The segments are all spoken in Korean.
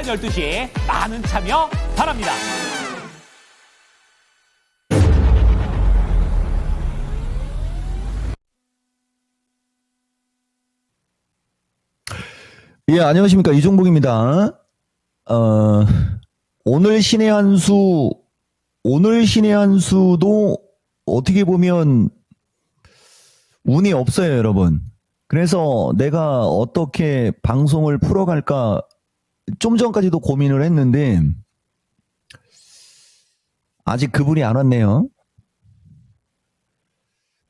오전 12시에 많은 참여 바랍니다. 예, 안녕하십니까. 이종복입니다. 오늘 신의 한 수도 어떻게 보면 운이 없어요, 여러분. 그래서 내가 어떻게 방송을 풀어갈까 좀 전까지도 고민을 했는데 아직 그분이 안 왔네요.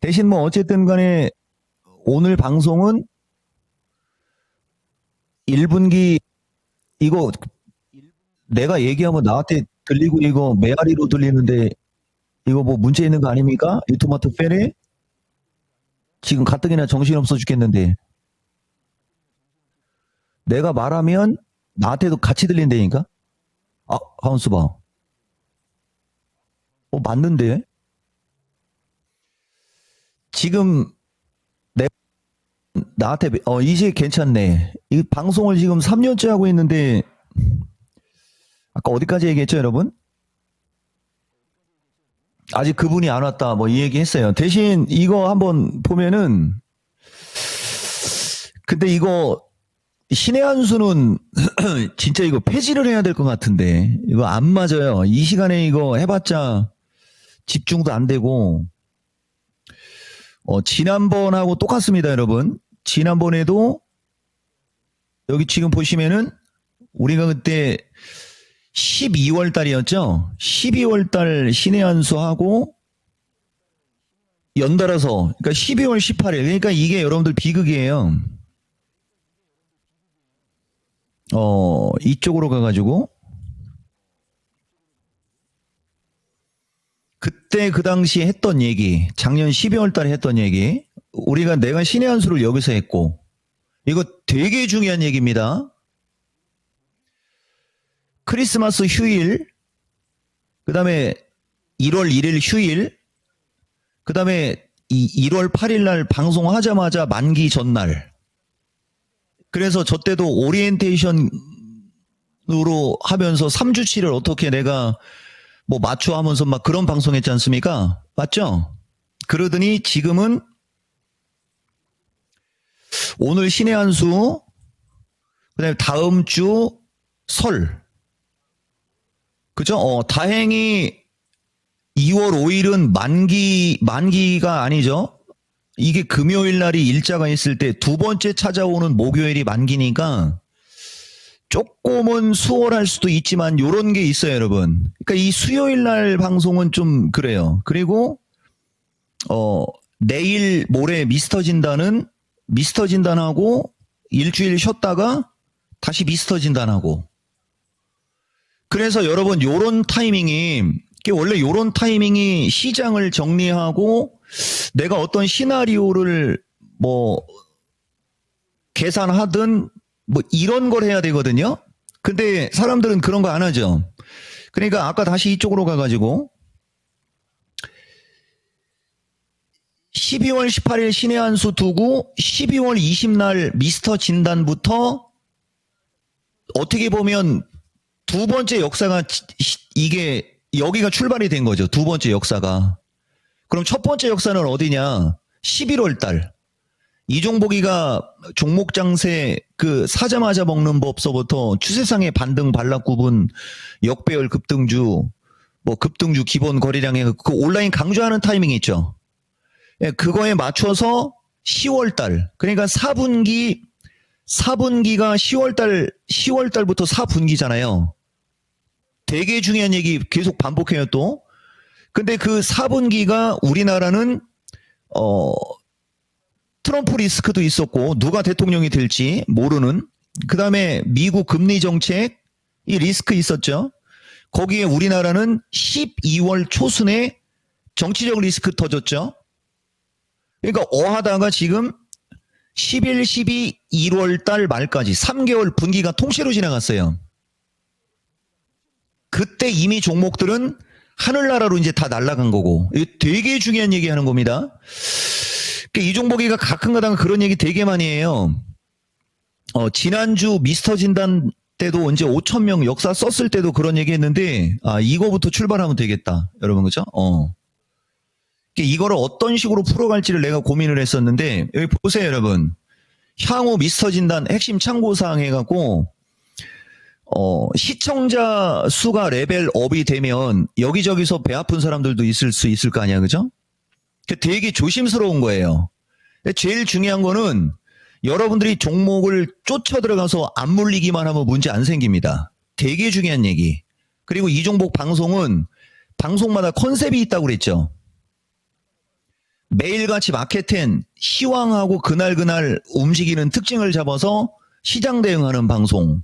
대신 뭐 어쨌든 간에 오늘 방송은 1분기 이거 내가 얘기하면 나한테 들리고 이거 메아리로 들리는데 이거 뭐 문제 있는 거 아닙니까? 이 토마토 페레? 지금 가뜩이나 정신없어 죽겠는데 내가 말하면 나한테도 같이 들린다니까? 아, 하운스 봐. 맞는데? 지금 나한테 이제 괜찮네. 이 방송을 지금 3년째 하고 있는데 아까 어디까지 얘기했죠, 여러분? 아직 그분이 안 왔다. 뭐 이 얘기 했어요. 대신 이거 한번 보면은 근데 이거 신의 한 수는 진짜 이거 폐지를 해야 될 것 같은데 이거 안 맞아요. 이 시간에 이거 해봤자 집중도 안 되고 지난번하고 똑같습니다, 여러분. 지난번에도 여기 지금 보시면은 우리가 그때 12월 달이었죠. 12월 달 신의 한 수하고 연달아서 그러니까 12월 18일 그러니까 이게 여러분들 비극이에요. 이쪽으로 가가지고 그때 그 당시에 했던 얘기 작년 12월 달에 했던 얘기 내가 신의 한 수를 여기서 했고 이거 되게 중요한 얘기입니다. 크리스마스 휴일 그 다음에 1월 1일 휴일 그 다음에 1월 8일 날 방송하자마자 만기 전날 그래서 저 때도 오리엔테이션으로 하면서 3주치를 어떻게 내가 뭐 맞춰 하면서 막 그런 방송했지 않습니까? 맞죠? 그러더니 지금은 오늘 신의 한 수, 그 다음에 다음 주 설. 그죠? 다행히 2월 5일은 만기가 아니죠? 이게 금요일 날이 일자가 있을 때 두 번째 찾아오는 목요일이 만기니까 조금은 수월할 수도 있지만 요런 게 있어요, 여러분. 그러니까 이 수요일 날 방송은 좀 그래요. 그리고 내일 모레 미스터 진단하고 일주일 쉬었다가 다시 미스터 진단하고 그래서 여러분 요런 타이밍이 원래 요런 타이밍이 시장을 정리하고 내가 어떤 시나리오를 뭐 계산하든 뭐 이런 걸 해야 되거든요. 근데 사람들은 그런 거 안 하죠. 그러니까 아까 다시 이쪽으로 가가지고 12월 18일 신의 한 수 두고 12월 20날 미스터 진단부터 어떻게 보면 두 번째 역사가 이게 여기가 출발이 된 거죠. 두 번째 역사가. 그럼 첫 번째 역사는 어디냐? 11월 달. 이종복이가 종목장세 그 사자마자 먹는 법서부터 추세상의 반등 반락구분 역배열 급등주 뭐 급등주 기본 거래량에 그 온라인 강조하는 타이밍이 있죠. 예, 그거에 맞춰서 10월 달 그러니까 4분기가 10월 달부터 4분기잖아요. 되게 중요한 얘기 계속 반복해요 또. 근데 그 4분기가 우리나라는 트럼프 리스크도 있었고 누가 대통령이 될지 모르는 그 다음에 미국 금리 정책 이 리스크 있었죠. 거기에 우리나라는 12월 초순에 정치적 리스크 터졌죠. 그러니까 하다가 지금 11, 12, 1월 달 말까지 3개월 분기가 통째로 지나갔어요. 그때 이미 종목들은 하늘나라로 이제 다 날아간 거고 되게 중요한 얘기하는 겁니다. 이종복이가 가끔가다가 그런 얘기 되게 많이 해요. 지난주 미스터 진단 때도 언제 5천 명 역사 썼을 때도 그런 얘기 했는데, 이거부터 출발하면 되겠다. 여러분, 그죠? 이거를 어떤 식으로 풀어갈지를 내가 고민을 했었는데, 여기 보세요, 여러분. 향후 미스터 진단 핵심 참고사항 해갖고, 시청자 수가 레벨업이 되면 여기저기서 배 아픈 사람들도 있을 수 있을 거 아니야, 그죠? 되게 조심스러운 거예요. 제일 중요한 거는 여러분들이 종목을 쫓아 들어가서 안 물리기만 하면 문제 안 생깁니다. 되게 중요한 얘기. 그리고 이 종목 방송은 방송마다 컨셉이 있다고 그랬죠. 매일같이 마켓10 시황하고 그날 움직이는 특징을 잡아서 시장 대응하는 방송.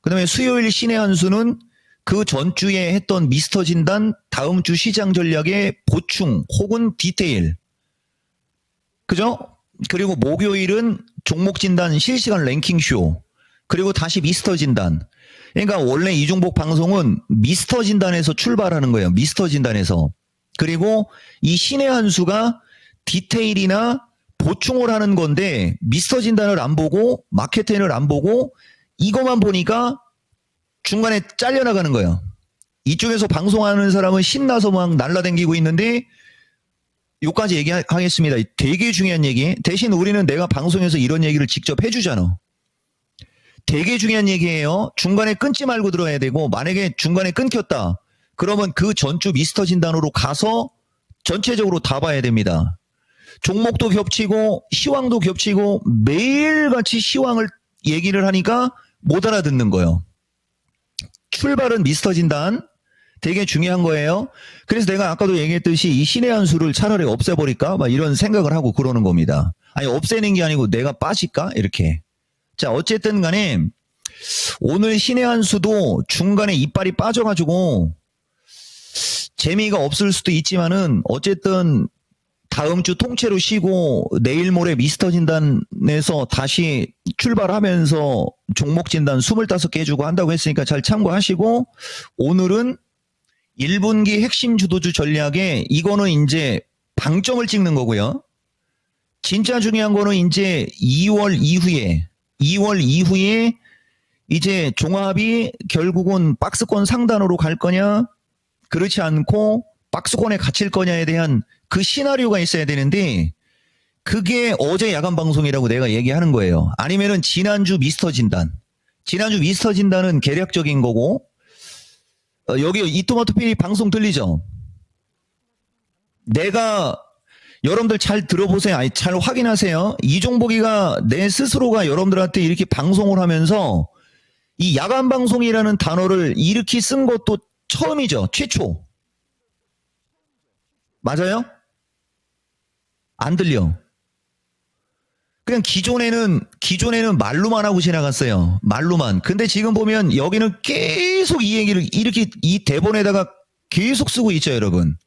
그 다음에 수요일 신의 한 수는 그 전주에 했던 미스터 진단 다음 주 시장 전략의 보충 혹은 디테일. 그죠? 그리고 목요일은 종목 진단 실시간 랭킹쇼. 그리고 다시 미스터 진단. 그러니까 원래 이 종목 방송은 미스터 진단에서 출발하는 거예요. 미스터 진단에서. 그리고 이 신의 한 수가 디테일이나 보충을 하는 건데 미스터 진단을 안 보고 마켓10을 안 보고 이것만 보니까 중간에 잘려나가는 거예요. 이쪽에서 방송하는 사람은 신나서 막 날라다니고 있는데 요까지 얘기하겠습니다. 되게 중요한 얘기. 대신 우리는 내가 방송에서 이런 얘기를 직접 해주잖아. 되게 중요한 얘기예요. 중간에 끊지 말고 들어야 되고 만약에 중간에 끊겼다. 그러면 그 전주 미스터 진단으로 가서 전체적으로 다 봐야 됩니다. 종목도 겹치고 시황도 겹치고 매일같이 시황을 얘기를 하니까 못 알아듣는 거예요. 출발은 미스터 진단 되게 중요한 거예요. 그래서 내가 아까도 얘기했듯이 이 신의 한 수를 차라리 없애버릴까 막 이런 생각을 하고 그러는 겁니다. 아니 없애는 게 아니고 내가 빠질까 이렇게. 자 어쨌든 간에 오늘 신의 한 수도 중간에 이빨이 빠져가지고 재미가 없을 수도 있지만은 어쨌든 다음 주 통째로 쉬고 내일 모레 미스터 진단에서 다시 출발하면서 종목 진단 25개 해주고 한다고 했으니까 잘 참고하시고 오늘은 1분기 핵심 주도주 전략에 이거는 이제 방점을 찍는 거고요. 진짜 중요한 거는 이제 2월 이후에 이제 종합이 결국은 박스권 상단으로 갈 거냐 그렇지 않고 박스권에 갇힐 거냐에 대한 그 시나리오가 있어야 되는데 그게 어제 야간 방송이라고 내가 얘기하는 거예요. 아니면은 지난주 미스터 진단. 지난주 미스터 진단은 계략적인 거고 여기 이토마토 PD 방송 들리죠? 내가 여러분들 잘 들어보세요. 아니 잘 확인하세요. 이종복이가 내 스스로가 여러분들한테 이렇게 방송을 하면서 이 야간 방송이라는 단어를 이렇게 쓴 것도 처음이죠. 최초. 맞아요? 안 들려. 그냥 기존에는 말로만 하고 지나갔어요. 말로만. 근데 지금 보면 여기는 계속 이 얘기를 이렇게 이 대본에다가 계속 쓰고 있죠, 여러분.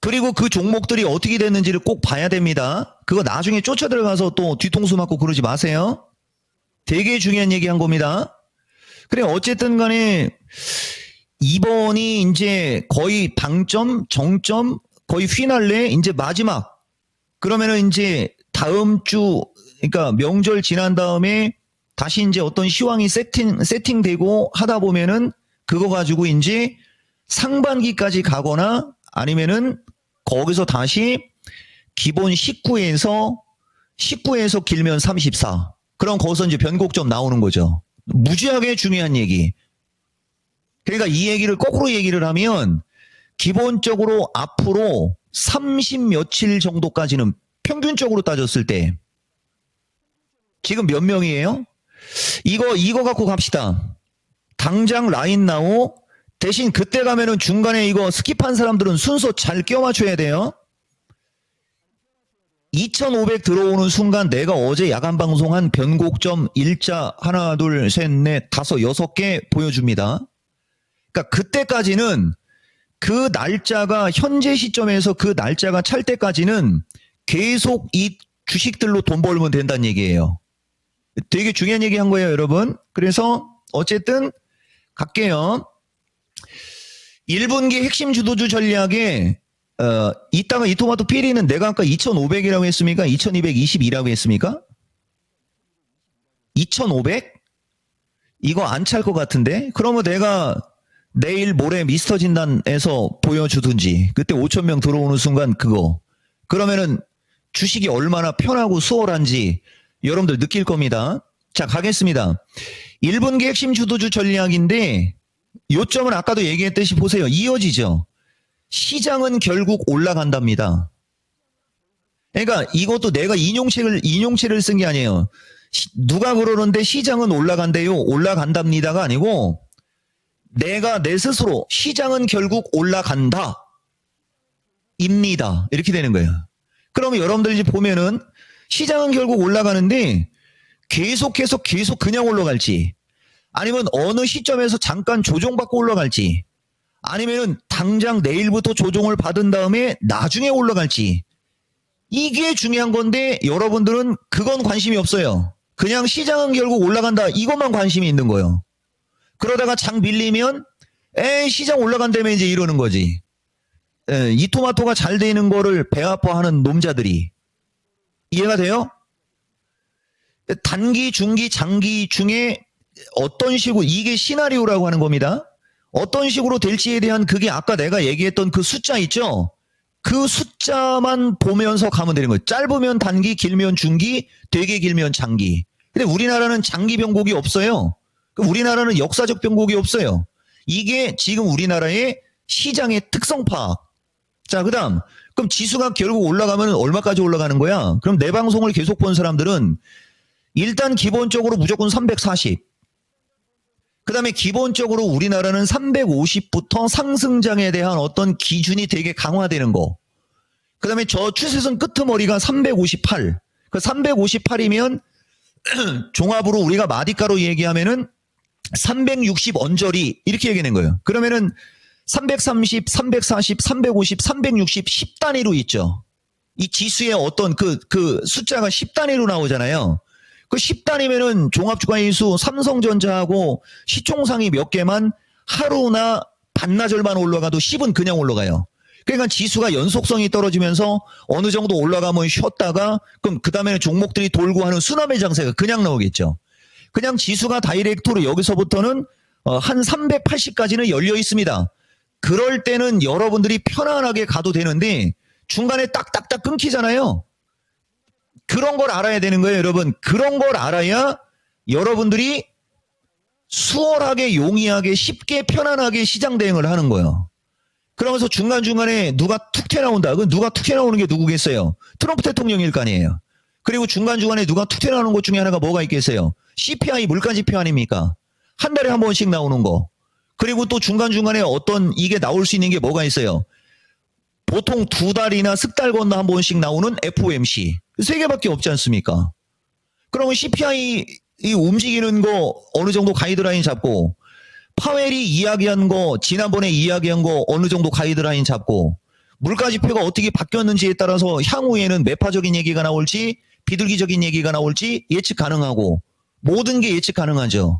그리고 그 종목들이 어떻게 됐는지를 꼭 봐야 됩니다. 그거 나중에 쫓아 들어가서 또 뒤통수 맞고 그러지 마세요. 되게 중요한 얘기 한 겁니다. 그래, 어쨌든 간에 이번이 이제 거의 방점, 정점, 거의 휘날레, 이제 마지막. 그러면은 이제 다음 주, 그러니까 명절 지난 다음에 다시 이제 어떤 시황이 세팅되고 하다 보면은 그거 가지고 이제 상반기까지 가거나 아니면은 거기서 다시 기본 19에서 길면 34. 그럼 거기서 이제 변곡점 나오는 거죠. 무지하게 중요한 얘기. 그러니까 이 얘기를 거꾸로 얘기를 하면 기본적으로 앞으로 30 며칠 정도까지는 평균적으로 따졌을 때 지금 몇 명이에요? 이거 갖고 갑시다. 당장 라인 나오 대신 그때 가면은 중간에 이거 스킵한 사람들은 순서 잘 끼워 맞춰야 돼요. 2500 들어오는 순간 내가 어제 야간 방송한 변곡점 일자 하나 둘 셋 넷 다섯 여섯 개 보여줍니다. 그러니까 그때까지는 그 날짜가 현재 시점에서 그 날짜가 찰 때까지는 계속 이 주식들로 돈 벌면 된다는 얘기예요. 되게 중요한 얘기 한 거예요, 여러분. 그래서 어쨌든 갈게요. 1분기 핵심 주도주 전략에 이따가 이토마토 PD는 내가 아까 2500이라고 했습니까? 2222라고 했습니까? 2,500? 이거 안 찰 것 같은데? 그러면 내가 내일 모레 미스터 진단에서 보여주든지 그때 5,000명 들어오는 순간 그거. 그러면은 주식이 얼마나 편하고 수월한지 여러분들 느낄 겁니다. 자, 가겠습니다. 1분기 핵심 주도주 전략인데 요점은 아까도 얘기했듯이 보세요. 이어지죠. 시장은 결국 올라간답니다. 그러니까 이것도 내가 인용체를 쓴 게 아니에요. 누가 그러는데 시장은 올라간대요. 올라간답니다가 아니고 내가 내 스스로 시장은 결국 올라간다. 입니다. 이렇게 되는 거예요. 그러면 여러분들 이제 보면은 시장은 결국 올라가는데 계속 그냥 올라갈지 아니면 어느 시점에서 잠깐 조정받고 올라갈지 아니면은 당장 내일부터 조정을 받은 다음에 나중에 올라갈지 이게 중요한 건데 여러분들은 그건 관심이 없어요. 그냥 시장은 결국 올라간다 이것만 관심이 있는 거예요. 그러다가 장 밀리면 시장 올라간다며 이제 이러는 거지. 이 토마토가 잘 되는 거를 배 아파하는 놈자들이. 이해가 돼요? 단기, 중기, 장기 중에 어떤 식으로 이게 시나리오라고 하는 겁니다. 어떤 식으로 될지에 대한 그게 아까 내가 얘기했던 그 숫자 있죠? 그 숫자만 보면서 가면 되는 거예요. 짧으면 단기, 길면 중기, 되게 길면 장기. 근데 우리나라는 장기 변곡이 없어요. 우리나라는 역사적 변곡이 없어요. 이게 지금 우리나라의 시장의 특성 파악. 자, 그다음 그럼 지수가 결국 올라가면 얼마까지 올라가는 거야? 그럼 내 방송을 계속 본 사람들은 일단 기본적으로 무조건 340. 그다음에 기본적으로 우리나라는 350부터 상승장에 대한 어떤 기준이 되게 강화되는 거. 그다음에 저 추세선 끄트머리가 358. 그 358이면 종합으로 우리가 마디가로 얘기하면은 360 언저리 이렇게 얘기하는 거예요. 그러면은 330, 340, 350, 360 10단위로 있죠. 이 지수의 어떤 그 숫자가 10단위로 나오잖아요. 그 10단위면은 종합주가지수 삼성전자하고 시총상위 몇 개만 하루나 반나절만 올라가도 10은 그냥 올라가요. 그러니까 지수가 연속성이 떨어지면서 어느 정도 올라가면 쉬었다가 그럼 그 다음에는 종목들이 돌고 하는 순환의 장세가 그냥 나오겠죠. 그냥 지수가 다이렉트로 여기서부터는 한 380까지는 열려 있습니다. 그럴 때는 여러분들이 편안하게 가도 되는데 중간에 딱딱딱 끊기잖아요. 그런 걸 알아야 되는 거예요, 여러분. 그런 걸 알아야 여러분들이 수월하게 용이하게 쉽게 편안하게 시장 대응을 하는 거예요. 그러면서 중간중간에 누가 툭 튀어나온다. 그 누가 툭 튀어나오는 게 누구겠어요? 트럼프 대통령일 거 아니에요. 그리고 중간중간에 누가 툭 튀어나오는 것 중에 하나가 뭐가 있겠어요? CPI 물가지표 아닙니까? 한 달에 한 번씩 나오는 거. 그리고 또 중간중간에 어떤 이게 나올 수 있는 게 뭐가 있어요? 보통 두 달이나 석 달 건너 한 번씩 나오는 FOMC. 세 개밖에 없지 않습니까? 그러면 CPI 이 움직이는 거 어느 정도 가이드라인 잡고 파웰이 이야기한 거 지난번에 이야기한 거 어느 정도 가이드라인 잡고 물가지표가 어떻게 바뀌었는지에 따라서 향후에는 매파적인 얘기가 나올지 비둘기적인 얘기가 나올지 예측 가능하고 모든 게 예측 가능하죠.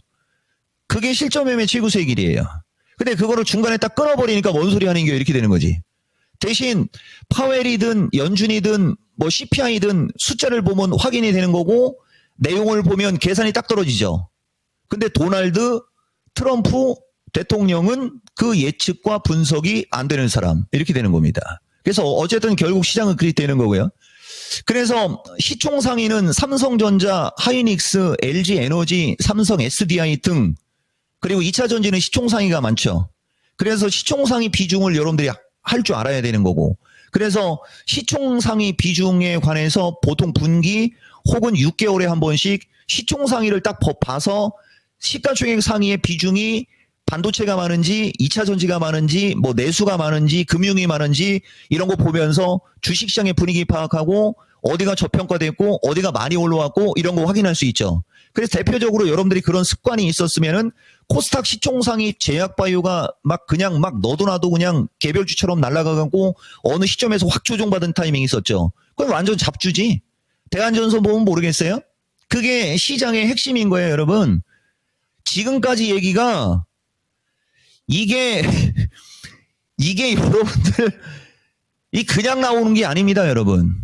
그게 실전 매매 최고수의 길이에요. 근데 그거를 중간에 딱 끊어버리니까 뭔 소리 하는 게 이렇게 되는 거지. 대신 파웰이든 연준이든 뭐 CPI든 숫자를 보면 확인이 되는 거고 내용을 보면 계산이 딱 떨어지죠. 근데 도널드 트럼프 대통령은 그 예측과 분석이 안 되는 사람 이렇게 되는 겁니다. 그래서 어쨌든 결국 시장은 그리 되는 거고요. 그래서 시총 상위는 삼성전자, 하이닉스, LG에너지, 삼성 SDI 등 그리고 2차 전지는 시총 상위가 많죠. 그래서 시총 상위 비중을 여러분들이 할 줄 알아야 되는 거고 그래서 시총 상위 비중에 관해서 보통 분기 혹은 6개월에 한 번씩 시총 상위를 딱 봐서 시가총액 상위의 비중이 반도체가 많은지 2차 전지가 많은지 뭐 내수가 많은지 금융이 많은지 이런 거 보면서 주식시장의 분위기 파악하고 어디가 저평가됐고 어디가 많이 올라왔고 이런 거 확인할 수 있죠. 그래서 대표적으로 여러분들이 그런 습관이 있었으면은 코스닥 시총상위 제약바이오가 막 그냥 막 너도 나도 그냥 개별주처럼 날아가고 어느 시점에서 확 조정받은 타이밍이 있었죠. 그건 완전 잡주지. 대한전선 보면 모르겠어요? 그게 시장의 핵심인 거예요, 여러분. 지금까지 얘기가 이게 여러분들 이 그냥 나오는 게 아닙니다, 여러분.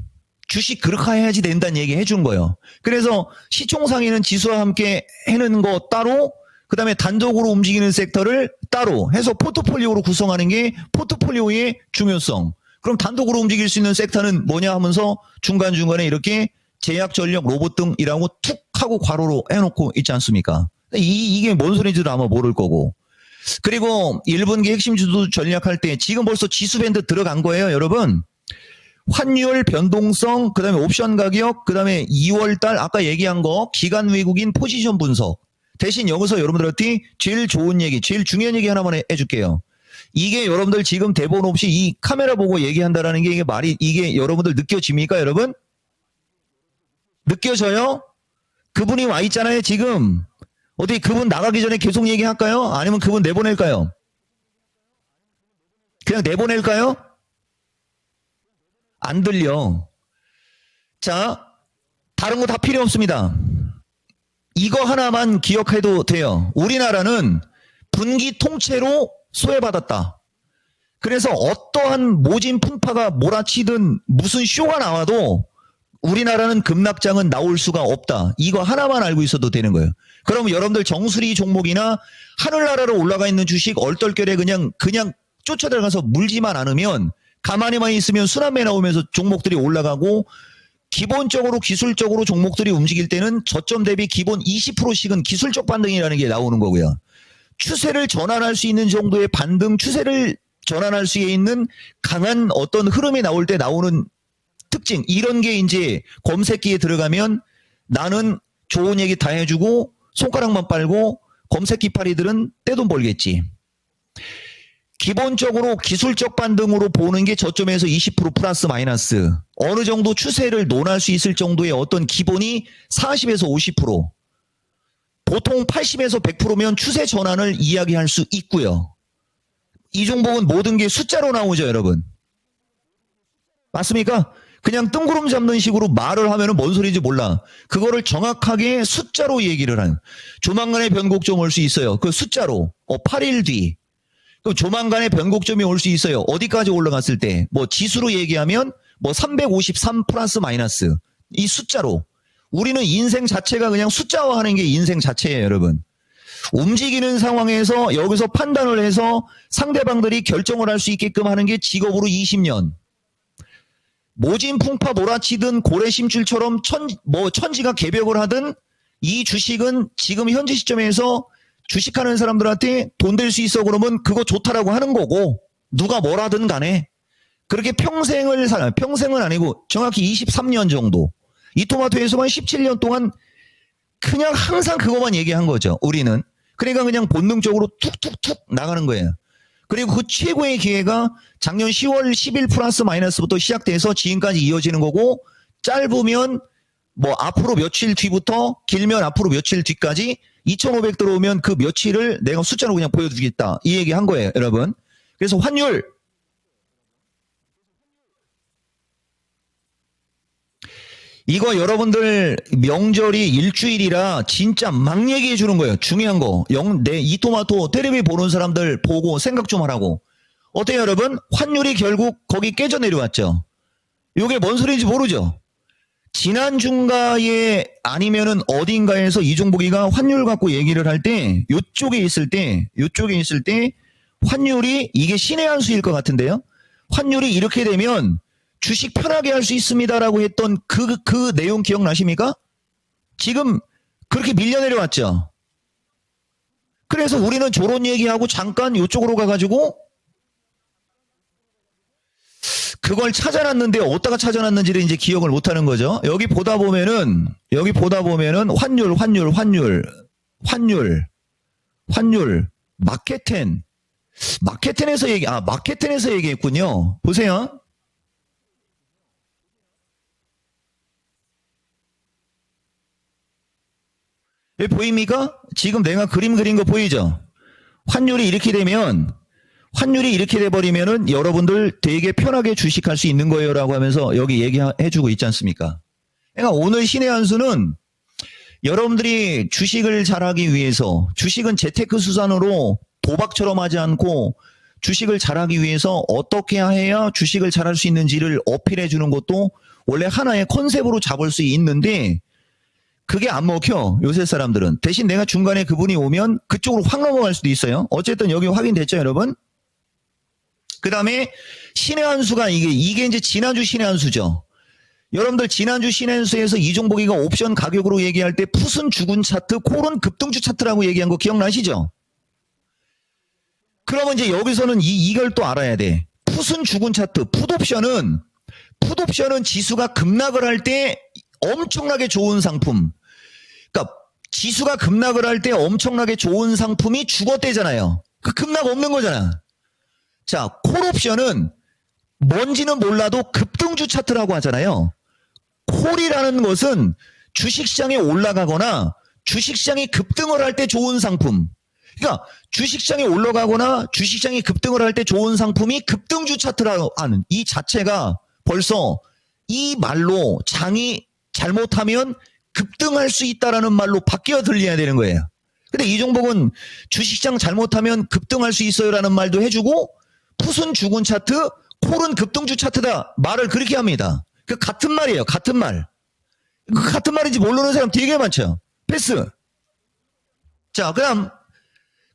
주식 그렇게 해야지 된다는 얘기 해준 거예요. 그래서 시총상위는 지수와 함께 해는 거 따로, 그 다음에 단독으로 움직이는 섹터를 따로 해서 포트폴리오로 구성하는 게 포트폴리오의 중요성. 그럼 단독으로 움직일 수 있는 섹터는 뭐냐 하면서 중간중간에 이렇게 제약, 전력, 로봇 등이라고 툭 하고 괄호로 해놓고 있지 않습니까? 이게 뭔 소리인지도 아마 모를 거고. 그리고 1분기 핵심 주도 전략할 때 지금 벌써 지수 밴드 들어간 거예요, 여러분. 환율 변동성, 그 다음에 옵션 가격, 그 다음에 2월달 아까 얘기한 거 기간 외국인 포지션 분석. 대신 여기서 여러분들한테 제일 좋은 얘기, 제일 중요한 얘기 하나만 해줄게요. 이게 여러분들 지금 대본 없이 이 카메라 보고 얘기한다라는 게 이게 여러분들 느껴집니까, 여러분? 느껴져요? 그분이 와 있잖아요, 지금. 어디 그분 나가기 전에 계속 얘기할까요? 아니면 그분 내보낼까요? 그냥 내보낼까요? 안 들려. 자, 다른 거 다 필요 없습니다. 이거 하나만 기억해도 돼요. 우리나라는 분기 통째로 소외받았다. 그래서 어떠한 모진 풍파가 몰아치든 무슨 쇼가 나와도 우리나라는 급락장은 나올 수가 없다. 이거 하나만 알고 있어도 되는 거예요. 그럼 여러분들 정수리 종목이나 하늘나라로 올라가 있는 주식 얼떨결에 그냥 쫓아들어가서 물지만 않으면 가만히만 있으면 순환매 나오면서 종목들이 올라가고 기본적으로 기술적으로 종목들이 움직일 때는 저점 대비 기본 20%씩은 기술적 반등이라는 게 나오는 거고요. 추세를 전환할 수 있는 정도의 반등, 추세를 전환할 수 있는 강한 어떤 흐름이 나올 때 나오는 특징, 이런 게 이제 검색기에 들어가면 나는 좋은 얘기 다 해주고 손가락만 빨고 검색기 파리들은 떼돈 벌겠지. 기본적으로 기술적 반등으로 보는 게 저점에서 20% 플러스 마이너스 어느 정도 추세를 논할 수 있을 정도의 어떤 기본이 40에서 50%, 보통 80에서 100%면 추세 전환을 이야기할 수 있고요. 이 종목은 모든 게 숫자로 나오죠, 여러분. 맞습니까? 그냥 뜬구름 잡는 식으로 말을 하면은 뭔 소리인지 몰라. 그거를 정확하게 숫자로 얘기를 하는. 조만간에 변곡점 올 수 있어요. 그 숫자로 8일 뒤. 그럼 조만간에 변곡점이 올 수 있어요. 어디까지 올라갔을 때, 뭐 지수로 얘기하면 뭐 353 플러스 마이너스. 이 숫자로. 우리는 인생 자체가 그냥 숫자화하는 게 인생 자체예요, 여러분. 움직이는 상황에서 여기서 판단을 해서 상대방들이 결정을 할 수 있게끔 하는 게 직업으로 20년. 모진 풍파 몰아치든 고래 심줄처럼 천지가 개벽을 하든 이 주식은 지금 현재 시점에서 주식하는 사람들한테 돈 될 수 있어 그러면 그거 좋다라고 하는 거고, 누가 뭐라든 간에 그렇게 평생은 아니고 정확히 23년 정도 이토마토에서만 17년 동안 그냥 항상 그것만 얘기한 거죠, 우리는. 그러니까 그냥 본능적으로 툭툭툭 나가는 거예요. 그리고 그 최고의 기회가 작년 10월 10일 플러스 마이너스부터 시작돼서 지금까지 이어지는 거고, 짧으면 뭐 앞으로 며칠 뒤부터, 길면 앞으로 며칠 뒤까지 2500 들어오면 그 며칠을 내가 숫자로 그냥 보여주겠다, 이 얘기 한 거예요, 여러분. 그래서 환율, 이거 여러분들 명절이 일주일이라 진짜 막 얘기해 주는 거예요. 중요한 거. 내 이토마토 텔레비 보는 사람들 보고 생각 좀 하라고. 어때요, 여러분? 환율이 결국 거기 깨져 내려왔죠. 이게 뭔 소리인지 모르죠. 지난 중가에 아니면은 어딘가에서 이종복이가 환율 갖고 얘기를 할 때 요쪽에 있을 때 환율이 이게 신의 한 수일 것 같은데요. 환율이 이렇게 되면 주식 편하게 할 수 있습니다라고 했던 그 내용 기억나십니까? 지금 그렇게 밀려 내려왔죠. 그래서 우리는 저런 얘기하고 잠깐 이쪽으로 가가지고 그걸 찾아놨는데 어디다가 찾아놨는지를 이제 기억을 못하는 거죠. 여기 보다 보면은 환율 마켓텐에서 얘기했군요. 보세요. 여기 보입니까? 지금 내가 그림 그린 거 보이죠? 환율이 이렇게 돼버리면은 여러분들 되게 편하게 주식할 수 있는 거예요 라고 하면서 여기 얘기해주고 있지 않습니까? 그러니까 오늘 신의 한 수는 여러분들이 주식을 잘하기 위해서, 주식은 재테크 수단으로 도박처럼 하지 않고 주식을 잘하기 위해서 어떻게 해야 주식을 잘할 수 있는지를 어필해 주는 것도 원래 하나의 컨셉으로 잡을 수 있는데 그게 안 먹혀 요새 사람들은. 대신 내가 중간에 그분이 오면 그쪽으로 확 넘어갈 수도 있어요. 어쨌든 여기 확인됐죠 여러분? 그 다음에 신의 한 수가 이게 이제 지난주 신의 한 수죠. 여러분들 지난주 신의 한 수에서 이종복이가 옵션 가격으로 얘기할 때 풋은 죽은 차트, 콜은 급등주 차트라고 얘기한 거 기억나시죠? 그러면 이제 여기서는 이걸 또 알아야 돼. 풋은 죽은 차트, 풋옵션은 지수가 급락을 할 때 엄청나게 좋은 상품. 그러니까 지수가 급락을 할 때 엄청나게 좋은 상품이 죽었대잖아요. 그 급락 없는 거잖아. 자, 콜옵션은 뭔지는 몰라도 급등주 차트라고 하잖아요. 콜이라는 것은 주식시장에 올라가거나 주식시장이 급등을 할 때 좋은 상품. 그러니까 주식시장이 올라가거나 주식시장이 급등을 할 때 좋은 상품이 급등주 차트라고 하는 이 자체가 벌써 이 말로 장이 잘못하면 급등할 수 있다라는 말로 바뀌어 들려야 되는 거예요. 근데 이종복은 주식시장 잘못하면 급등할 수 있어요라는 말도 해주고 풋은 죽은 차트, 콜은 급등주 차트다 말을 그렇게 합니다. 그 같은 말이에요. 같은 말. 그 같은 말인지 모르는 사람 되게 많죠. 패스. 자, 그냥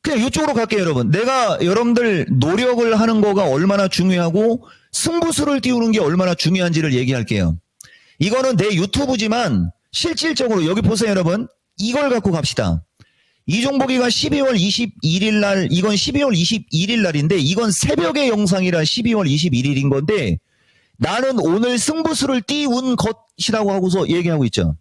이쪽으로 갈게요, 여러분. 내가 여러분들 노력을 하는 거가 얼마나 중요하고 승부수를 띄우는 게 얼마나 중요한지를 얘기할게요. 이거는 내 유튜브지만 실질적으로 여기 보세요, 여러분. 이걸 갖고 갑시다. 이종복이가 12월 21일 날, 이건 12월 21일 날인데 이건 새벽의 영상이라 12월 21일인 건데 나는 오늘 승부수를 띄운 것이라고 하고서 얘기하고 있죠.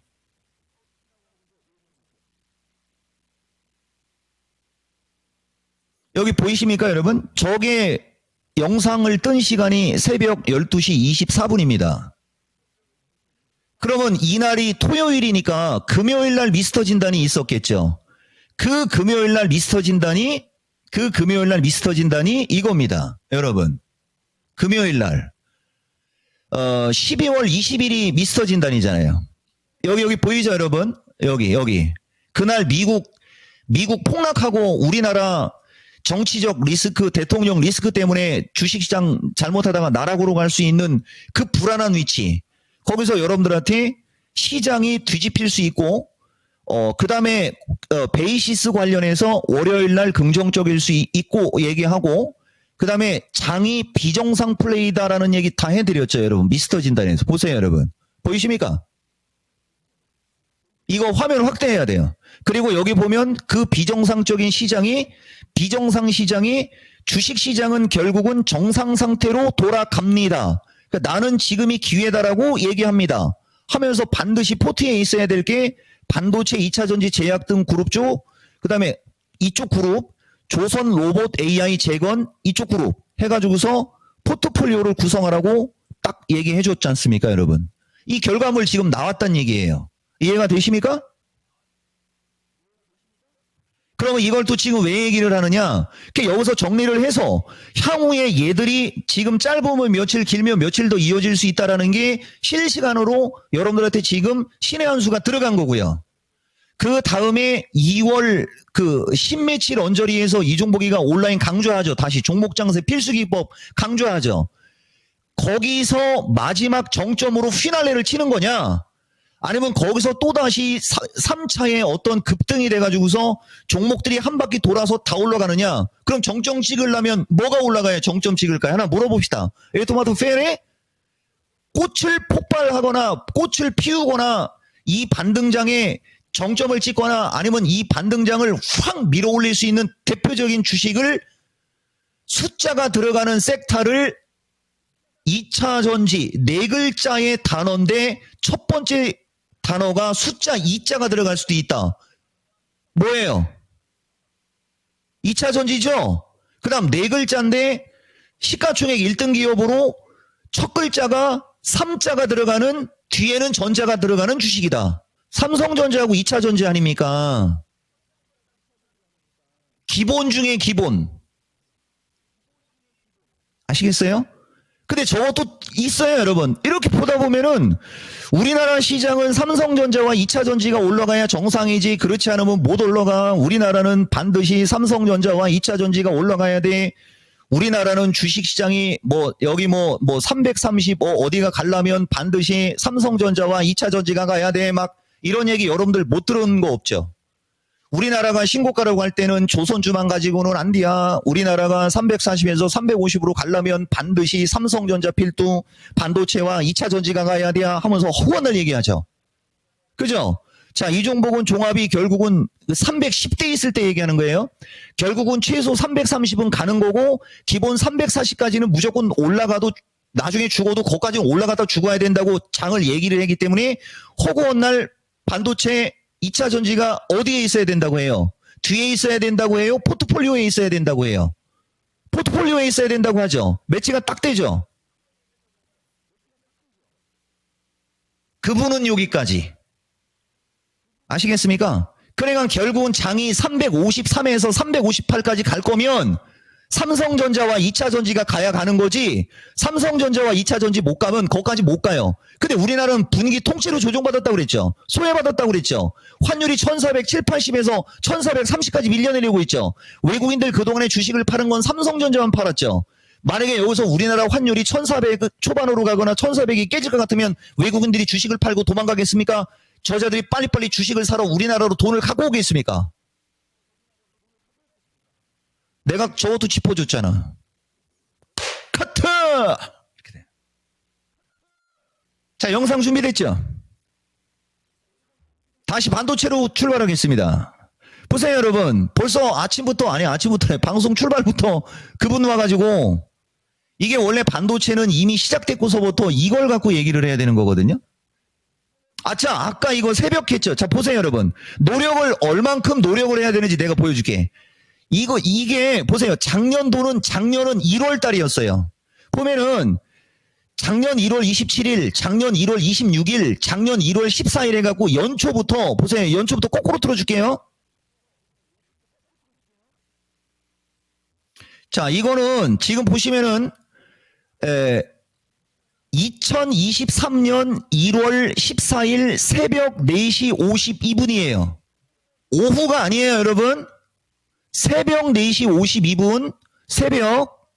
여기 보이십니까, 여러분? 저게 영상을 뜬 시간이 새벽 12시 24분입니다. 그러면 이날이 토요일이니까 금요일 날 미스터 진단이 있었겠죠. 그 금요일 날 미스터 진단이 이겁니다. 여러분. 금요일 날. 12월 20일이 미스터 진단이잖아요. 여기 보이죠, 여러분? 여기. 그날 미국 폭락하고 우리나라 정치적 리스크, 대통령 리스크 때문에 주식시장 잘못하다가 나락으로 갈 수 있는 그 불안한 위치. 거기서 여러분들한테 시장이 뒤집힐 수 있고, 그 다음에, 베이시스 관련해서 월요일 날 긍정적일 수 있고 얘기하고, 그 다음에 장이 비정상 플레이다라는 얘기 다 해드렸죠, 여러분. 미스터 진단에서. 보세요, 여러분. 보이십니까? 이거 화면 확대해야 돼요. 그리고 여기 보면 그 비정상적인 시장이 주식시장은 결국은 정상 상태로 돌아갑니다. 그러니까 나는 지금이 기회다라고 얘기합니다. 하면서 반드시 포트에 있어야 될 게 반도체 2차전지 제약 등 그룹주, 그 다음에 이쪽 그룹, 조선 로봇 AI 재건 이쪽 그룹 해가지고서 포트폴리오를 구성하라고 딱 얘기해 줬지 않습니까, 여러분? 이 결과물 지금 나왔단 얘기예요. 이해가 되십니까? 그러면 이걸 또 지금 왜 얘기를 하느냐? 여기서 정리를 해서 향후에 얘들이 지금 짧으면 며칠, 길면 며칠 더 이어질 수 있다라는 게 실시간으로 여러분들한테 지금 신의 한 수가 들어간 거고요. 그 다음에 2월 그 신매치 런저리에서 이종복이가 온라인 강조하죠. 다시 종목장세 필수기법 강조하죠. 거기서 마지막 정점으로 휘날레를 치는 거냐? 아니면 거기서 또다시 3차에 어떤 급등이 돼가지고서 종목들이 한 바퀴 돌아서 다 올라가느냐? 그럼 정점 찍으려면 뭐가 올라가야 정점 찍을까요? 하나 물어봅시다. 에토마토 페레? 꽃을 폭발하거나 꽃을 피우거나 이 반등장에 정점을 찍거나 아니면 이 반등장을 확 밀어 올릴 수 있는 대표적인 주식을 숫자가 들어가는 섹터를 2차 전지 네 글자의 단어인데 첫 번째 단어가 숫자 2자가 들어갈 수도 있다. 뭐예요? 2차 전지죠? 그 다음 네 글자인데 시가총액 1등 기업으로 첫 글자가 3자가 들어가는 뒤에는 전자가 들어가는 주식이다. 삼성전자하고 2차 전지 아닙니까? 기본 중에 기본. 아시겠어요? 근데 저것도 있어요, 여러분. 이렇게 보다 보면은 우리나라 시장은 삼성전자와 2차 전지가 올라가야 정상이지 그렇지 않으면 못 올라가. 우리나라는 반드시 삼성전자와 2차 전지가 올라가야 돼. 우리나라는 주식시장이 여기 330 어디가 가려면 반드시 삼성전자와 2차 전지가 가야 돼. 막 이런 얘기 여러분들 못 들은 거 없죠? 우리나라가 신고가라고 할 때는 조선주만 가지고는 안 돼야. 우리나라가 340에서 350으로 가려면 반드시 삼성전자 필두 반도체와 2차 전지가 가야 돼야 하면서 허언을 얘기하죠. 그죠? 자, 이 종목은 종합이 결국은 310대 있을 때 얘기하는 거예요. 결국은 최소 330은 가는 거고 기본 340까지는 무조건 올라가도 나중에 죽어도 거기까지 올라갔다 죽어야 된다고 장을 얘기를 했기 때문에 허구한 날 반도체 2차 전지가 어디에 있어야 된다고 해요? 뒤에 있어야 된다고 해요? 포트폴리오에 있어야 된다고 해요? 포트폴리오에 있어야 된다고 하죠. 매치가 딱 되죠. 그분은 여기까지. 아시겠습니까? 그러니까 결국은 장이 353에서 358까지 갈 거면 삼성전자와 2차 전지가 가야 가는 거지 삼성전자와 2차 전지 못 가면 거기까지 못 가요. 근데 우리나라는 분위기 통째로 조정받았다고 그랬죠. 소외받았다고 그랬죠. 환율이 1400, 80에서 1430까지 밀려내리고 있죠. 외국인들 그동안에 주식을 파는 건 삼성전자만 팔았죠. 만약에 여기서 우리나라 환율이 1400 초반으로 가거나 1400이 깨질 것 같으면 외국인들이 주식을 팔고 도망가겠습니까? 저자들이 빨리빨리 주식을 사러 우리나라로 돈을 갖고 오겠습니까? 내가 저것도 짚어줬잖아. 카트! 이렇게 돼. 자, 영상 준비됐죠? 다시 반도체로 출발하겠습니다. 보세요, 여러분. 벌써 아침부터 방송 출발부터 그분 와가지고 이게 원래 반도체는 이미 시작됐고서부터 이걸 갖고 얘기를 해야 되는 거거든요. 자, 아까 이거 새벽 했죠? 자, 보세요, 여러분. 얼만큼 노력을 해야 되는지 내가 보여줄게. 이게, 보세요. 작년은 1월 달이었어요. 보면은, 작년 1월 27일, 작년 1월 26일, 작년 1월 14일 해갖고 연초부터, 보세요. 연초부터 거꾸로 틀어줄게요. 자, 이거는 지금 보시면은, 2023년 1월 14일 새벽 4시 52분이에요. 오후가 아니에요, 여러분. 새벽 4시 52분, 새벽.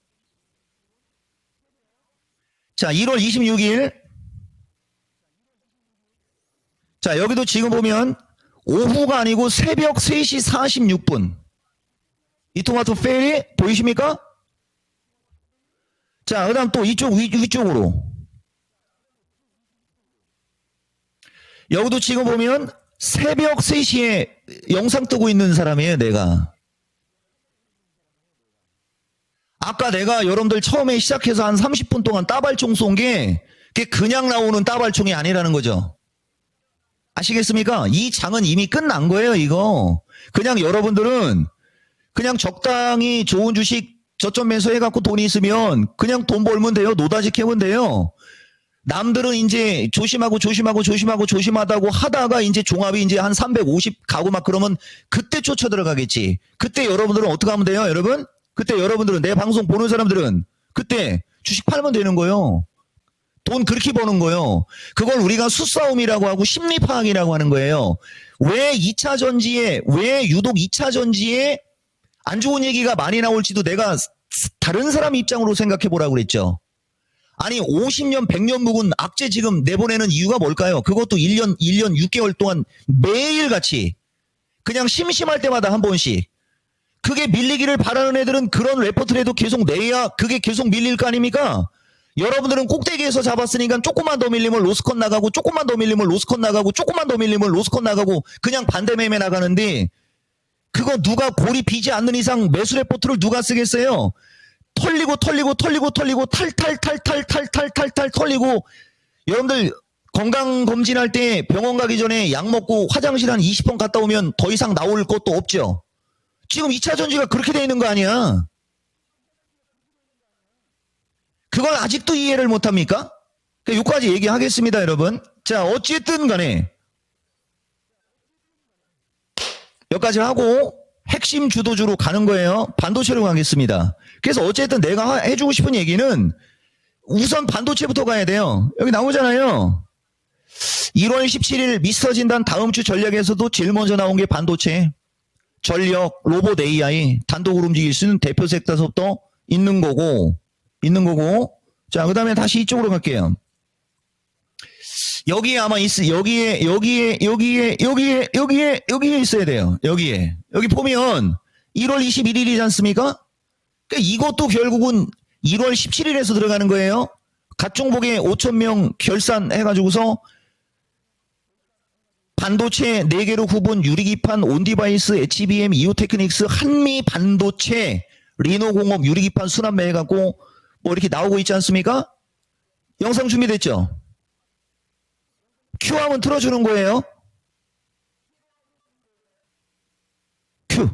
자, 1월 26일. 자, 여기도 지금 보면 오후가 아니고 새벽 3시 46분. 이 토마토 페리 보이십니까? 자, 그 다음 또 위쪽으로. 여기도 지금 보면 새벽 3시에 영상 뜨고 있는 사람이에요, 내가. 아까 내가 여러분들 처음에 시작해서 한 30분 동안 따발총 쏜 게 그게 그냥 나오는 따발총이 아니라는 거죠. 아시겠습니까? 이 장은 이미 끝난 거예요, 이거. 그냥 여러분들은 그냥 적당히 좋은 주식 저점 매수해갖고 돈이 있으면 그냥 돈 벌면 돼요. 노다지 캐면 돼요. 남들은 이제 조심하다고 하다가 이제 종합이 이제 한 350 가고 막 그러면 그때 쫓아 들어가겠지. 그때 여러분들은 어떻게 하면 돼요, 여러분? 그때 여러분들은 내 방송 보는 사람들은 그때 주식 팔면 되는 거예요. 돈 그렇게 버는 거예요. 그걸 우리가 수싸움이라고 하고 심리파악이라고 하는 거예요. 왜 유독 2차 전지에 안 좋은 얘기가 많이 나올지도 내가 다른 사람 입장으로 생각해 보라고 그랬죠. 아니 50년 100년 묵은 악재 지금 내보내는 이유가 뭘까요? 그것도 1년 6개월 동안 매일같이 그냥 심심할 때마다 한 번씩 그게 밀리기를 바라는 애들은 그런 레포트라도 계속 내야 그게 계속 밀릴 거 아닙니까? 여러분들은 꼭대기에서 잡았으니까 조금만 더 밀리면 로스컷 나가고 조금만 더 밀리면 로스컷 나가고 조금만 더 밀리면 로스컷 나가고 그냥 반대 매매 나가는데 그거 누가 골이 비지 않는 이상 매수 레포트를 누가 쓰겠어요? 털리고 탈탈 털리고 여러분들 건강검진할 때 병원 가기 전에 약 먹고 화장실 한 20번 갔다 오면 더 이상 나올 것도 없죠. 지금 2차 전지가 그렇게 돼 있는 거 아니야. 그걸 아직도 이해를 못합니까? 여기까지 얘기하겠습니다, 여러분. 자, 어쨌든 간에 여기까지 하고 핵심 주도주로 가는 거예요. 반도체로 가겠습니다. 그래서 어쨌든 내가 해주고 싶은 얘기는 우선 반도체부터 가야 돼요. 여기 나오잖아요. 1월 17일 미스터 진단 다음 주 전략에서도 제일 먼저 나온 게 반도체, 전력, 로봇 AI, 단독으로 움직일 수 있는 대표 섹터부터 있는 거고. 자, 그 다음에 다시 이쪽으로 갈게요. 여기에 아마 여기에 있어야 돼요. 여기 보면 1월 21일이지 않습니까? 그러니까 이것도 결국은 1월 17일에서 들어가는 거예요. 갓종복에 5,000명 결산해가지고서 반도체 4개로 구분, 유리기판, 온디바이스, HBM, 이오테크닉스, 한미 반도체, 리노공업, 유리기판 순환매 해갖고 뭐 이렇게 나오고 있지 않습니까? 영상 준비됐죠? 큐 하면 틀어주는 거예요. 큐.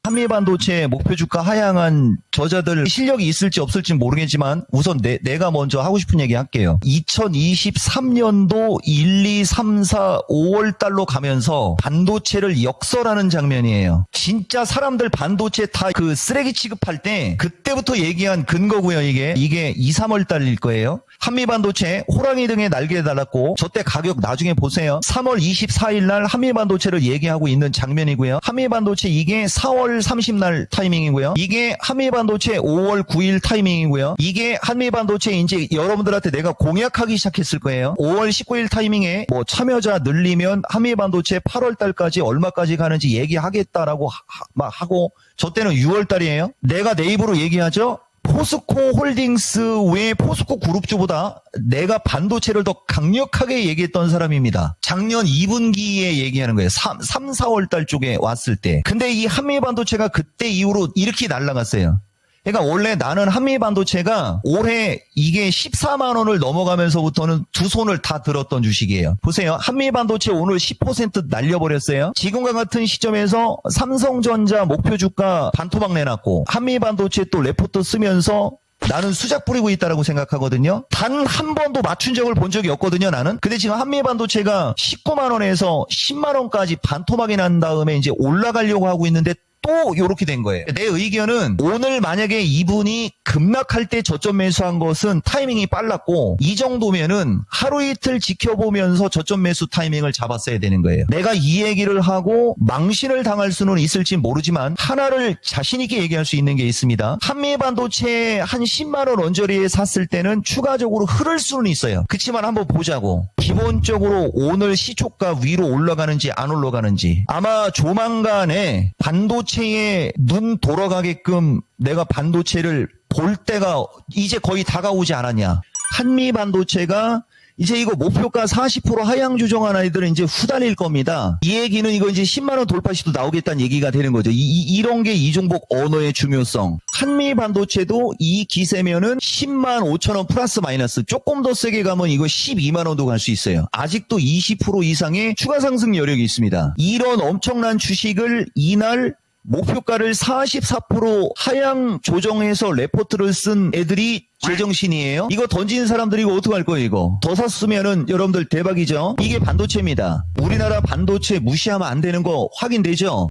한미반도체 목표 주가 하향한 저자들 실력이 있을지 없을지 모르겠지만 우선 내가 먼저 하고 싶은 얘기 할게요. 2023년도 1, 2, 3, 4, 5월 달로 가면서 반도체를 역설하는 장면이에요. 진짜 사람들 반도체 다 그 쓰레기 취급할 때 그때부터 얘기한 근거고요. 이게 2, 3월 달일 거예요. 한미반도체 호랑이 등에 날개 달았고 저때 가격 나중에 보세요. 3월 24일 날 한미반도체를 얘기하고 있는 장면이고요. 한미반도체 이게 4월 30날 타이밍이고요. 이게 한미반도체 5월 9일 타이밍이고요. 이게 한미반도체 이제 여러분들한테 내가 공약하기 시작했을 거예요. 5월 19일 타이밍에 뭐 참여자 늘리면 한미반도체 8월 달까지 얼마까지 가는지 얘기하겠다라고 하고 저 때는 6월 달이에요. 내가 내 입으로 얘기하죠. 포스코 홀딩스 외 포스코 그룹주보다 내가 반도체를 더 강력하게 얘기했던 사람입니다. 작년 2분기에 얘기하는 거예요. 3, 4월 달 쪽에 왔을 때. 근데 이 한미 반도체가 그때 이후로 이렇게 날아갔어요. 그러니까 원래 나는 한미 반도체가 올해 이게 14만 원을 넘어가면서부터는 두 손을 다 들었던 주식이에요. 보세요. 한미 반도체 오늘 10% 날려버렸어요. 지금과 같은 시점에서 삼성전자 목표 주가 반토막 내놨고 한미 반도체 또 레포트 쓰면서 나는 수작 부리고 있다라고 생각하거든요. 단 한 번도 맞춘 적을 본 적이 없거든요, 나는. 근데 지금 한미 반도체가 19만 원에서 10만 원까지 반토막이 난 다음에 이제 올라가려고 하고 있는데 또 이렇게 된 거예요. 내 의견은 오늘 만약에 이분이 급락할 때 저점 매수한 것은 타이밍이 빨랐고 이 정도면은 하루 이틀 지켜보면서 저점 매수 타이밍을 잡았어야 되는 거예요. 내가 이 얘기를 하고 망신을 당할 수는 있을지 모르지만 하나를 자신 있게 얘기할 수 있는 게 있습니다. 한미반도체 한 10만 원 언저리에 샀을 때는 추가적으로 흐를 수는 있어요. 그치만 한번 보자고. 기본적으로 오늘 시초가 위로 올라가는지 안 올라가는지 아마 조만간에 반도체에 눈 돌아가게끔 내가 반도체를 볼 때가 이제 거의 다가오지 않았냐. 한미 반도체가 이제 이거 목표가 40% 하향 조정한 아이들은 이제 후달릴 겁니다. 이 얘기는 이거 이제 10만 원 돌파 시도 나오겠다는 얘기가 되는 거죠. 이런 게 이종복 언어의 중요성. 한미 반도체도 이 기세면은 10만 5천 원 플러스 마이너스 조금 더 세게 가면 이거 12만 원도 갈 수 있어요. 아직도 20% 이상의 추가 상승 여력이 있습니다. 이런 엄청난 주식을 이날 목표가를 44% 하향 조정해서 레포트를 쓴 애들이 제정신이에요. 이거 던지는 사람들이 이거 어떡할 거예요, 이거. 더 샀으면은 여러분들 대박이죠. 이게 반도체입니다. 우리나라 반도체 무시하면 안 되는 거 확인되죠?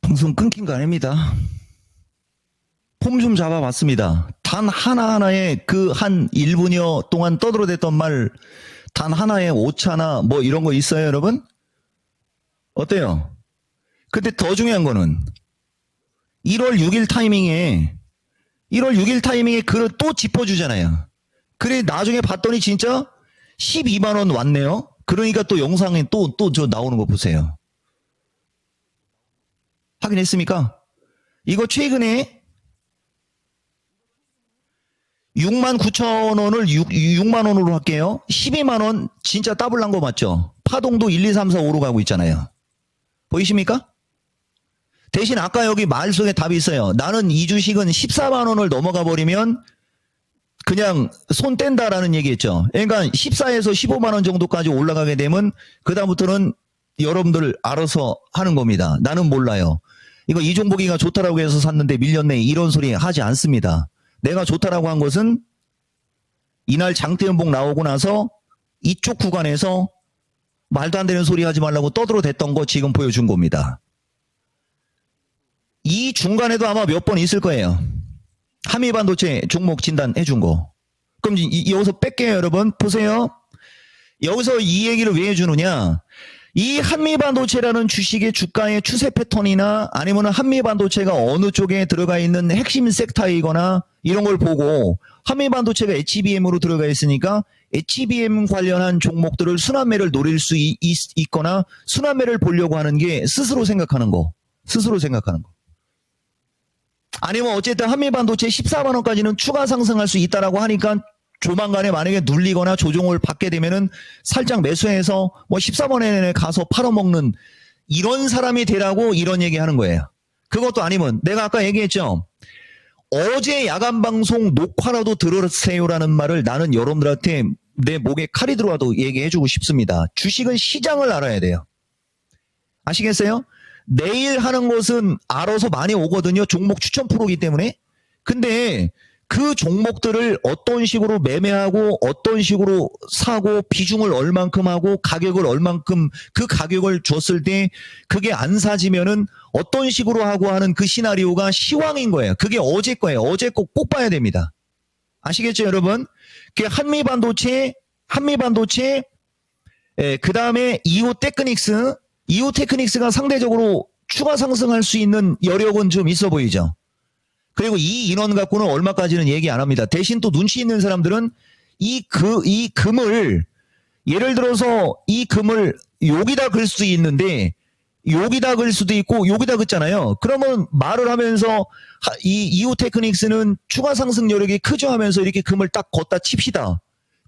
방송 끊긴 거 아닙니다. 폼 좀 잡아봤습니다. 단 하나하나의 그 한 1분여 동안 떠들어댔던 말 단 하나의 오차나 뭐 이런 거 있어요, 여러분? 어때요? 근데 더 중요한 거는 1월 6일 타이밍에 그걸 또 짚어주잖아요. 그래 나중에 봤더니 진짜 12만 원 왔네요. 그러니까 또 영상에 또 저 나오는 거 보세요. 확인했습니까? 이거 최근에 6만 9천 원을 6만 원으로 할게요. 12만 원 진짜 더블 난 거 맞죠? 파동도 1, 2, 3, 4, 5로 가고 있잖아요. 보이십니까? 대신 아까 여기 말 속에 답이 있어요. 나는 이 주식은 14만 원을 넘어가 버리면 그냥 손 뗀다라는 얘기했죠. 그러니까 14에서 15만 원 정도까지 올라가게 되면 그다음부터는 여러분들 알아서 하는 겁니다. 나는 몰라요. 이거 이종복이가 좋다라고 해서 샀는데 밀렸네 이런 소리 하지 않습니다. 내가 좋다라고 한 것은 이날 장대연봉 나오고 나서 이쪽 구간에서 말도 안 되는 소리 하지 말라고 떠들어댔던 거 지금 보여준 겁니다. 이 중간에도 아마 몇 번 있을 거예요. 한미반도체 종목 진단해 준 거. 그럼 여기서 뺄게요, 여러분. 보세요. 여기서 이 얘기를 왜 해주느냐. 이 한미반도체라는 주식의 주가의 추세 패턴이나 아니면 한미반도체가 어느 쪽에 들어가 있는 핵심 섹터이거나 이런 걸 보고 한미반도체가 HBM으로 들어가 있으니까 HBM 관련한 종목들을 순환매를 노릴 수 있거나 순환매를 보려고 하는 게 스스로 생각하는 거. 아니면 어쨌든 한미반도체 14만 원까지는 추가 상승할 수 있다라고 하니까 조만간에 만약에 눌리거나 조정을 받게 되면은 살짝 매수해서 뭐 14만원에 가서 팔아먹는 이런 사람이 되라고 이런 얘기 하는 거예요. 그것도 아니면 내가 아까 얘기했죠. 어제 야간 방송 녹화라도 들으세요라는 말을 나는 여러분들한테 내 목에 칼이 들어와도 얘기해주고 싶습니다. 주식은 시장을 알아야 돼요. 아시겠어요? 내일 하는 것은 알아서 많이 오거든요. 종목 추천 프로이기 때문에. 근데 그 종목들을 어떤 식으로 매매하고 어떤 식으로 사고 비중을 얼만큼 하고 가격을 얼만큼 그 가격을 줬을 때 그게 안 사지면은 어떤 식으로 하고 하는 그 시나리오가 시황인 거예요. 그게 어제 거예요. 어제 거 꼭 봐야 됩니다. 아시겠죠, 여러분? 그 한미반도체, 그 다음에 이오테크닉스가 상대적으로 추가 상승할 수 있는 여력은 좀 있어 보이죠. 그리고 이 인원 갖고는 얼마까지는 얘기 안 합니다. 대신 또 눈치 있는 사람들은 이 금을 예를 들어서 이 금을 여기다 걸 수도 있는데 여기다 걸 수도 있고 여기다 긋잖아요. 그러면 말을 하면서 이 이오테크닉스는 추가 상승 여력이 크죠 하면서 이렇게 금을 딱 걷다 칩시다.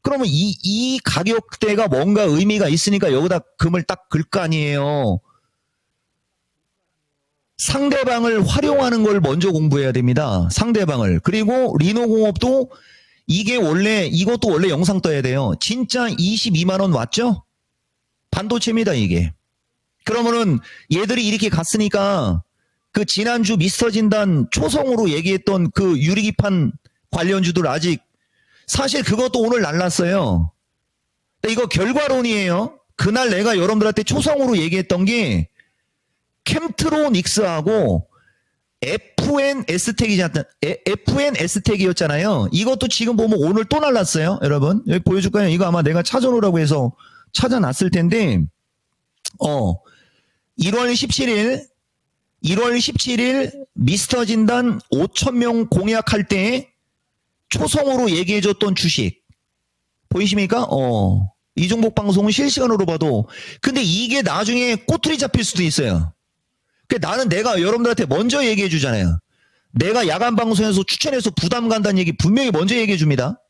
그러면 이 가격대가 뭔가 의미가 있으니까 여기다 금을 딱 걸 거 아니에요. 상대방을 활용하는 걸 먼저 공부해야 됩니다. 상대방을. 그리고 리노공업도 이것도 원래 영상 떠야 돼요. 진짜 22만 원 왔죠? 반도체입니다, 이게. 그러면은 얘들이 이렇게 갔으니까 그 지난주 미스터 진단 초성으로 얘기했던 그 유리기판 관련주들 아직 사실 그것도 오늘 날랐어요. 이거 결과론이에요. 그날 내가 여러분들한테 초성으로 얘기했던 게 캠트로닉스하고 FN S텍이었잖아요. 이것도 지금 보면 오늘 또 날랐어요. 여러분 여기 보여줄까요? 이거 아마 내가 찾아놓으라고 해서 찾아놨을 텐데 1월 17일 미스터 진단 5,000명 공약할 때 초성으로 얘기해줬던 주식 보이십니까? 이종복 방송은 실시간으로 봐도 근데 이게 나중에 꼬투리 잡힐 수도 있어요. 나는 내가 여러분들한테 먼저 얘기해 주잖아요. 내가 야간 방송에서 추천해서 부담 간다는 얘기 분명히 먼저 얘기해 줍니다.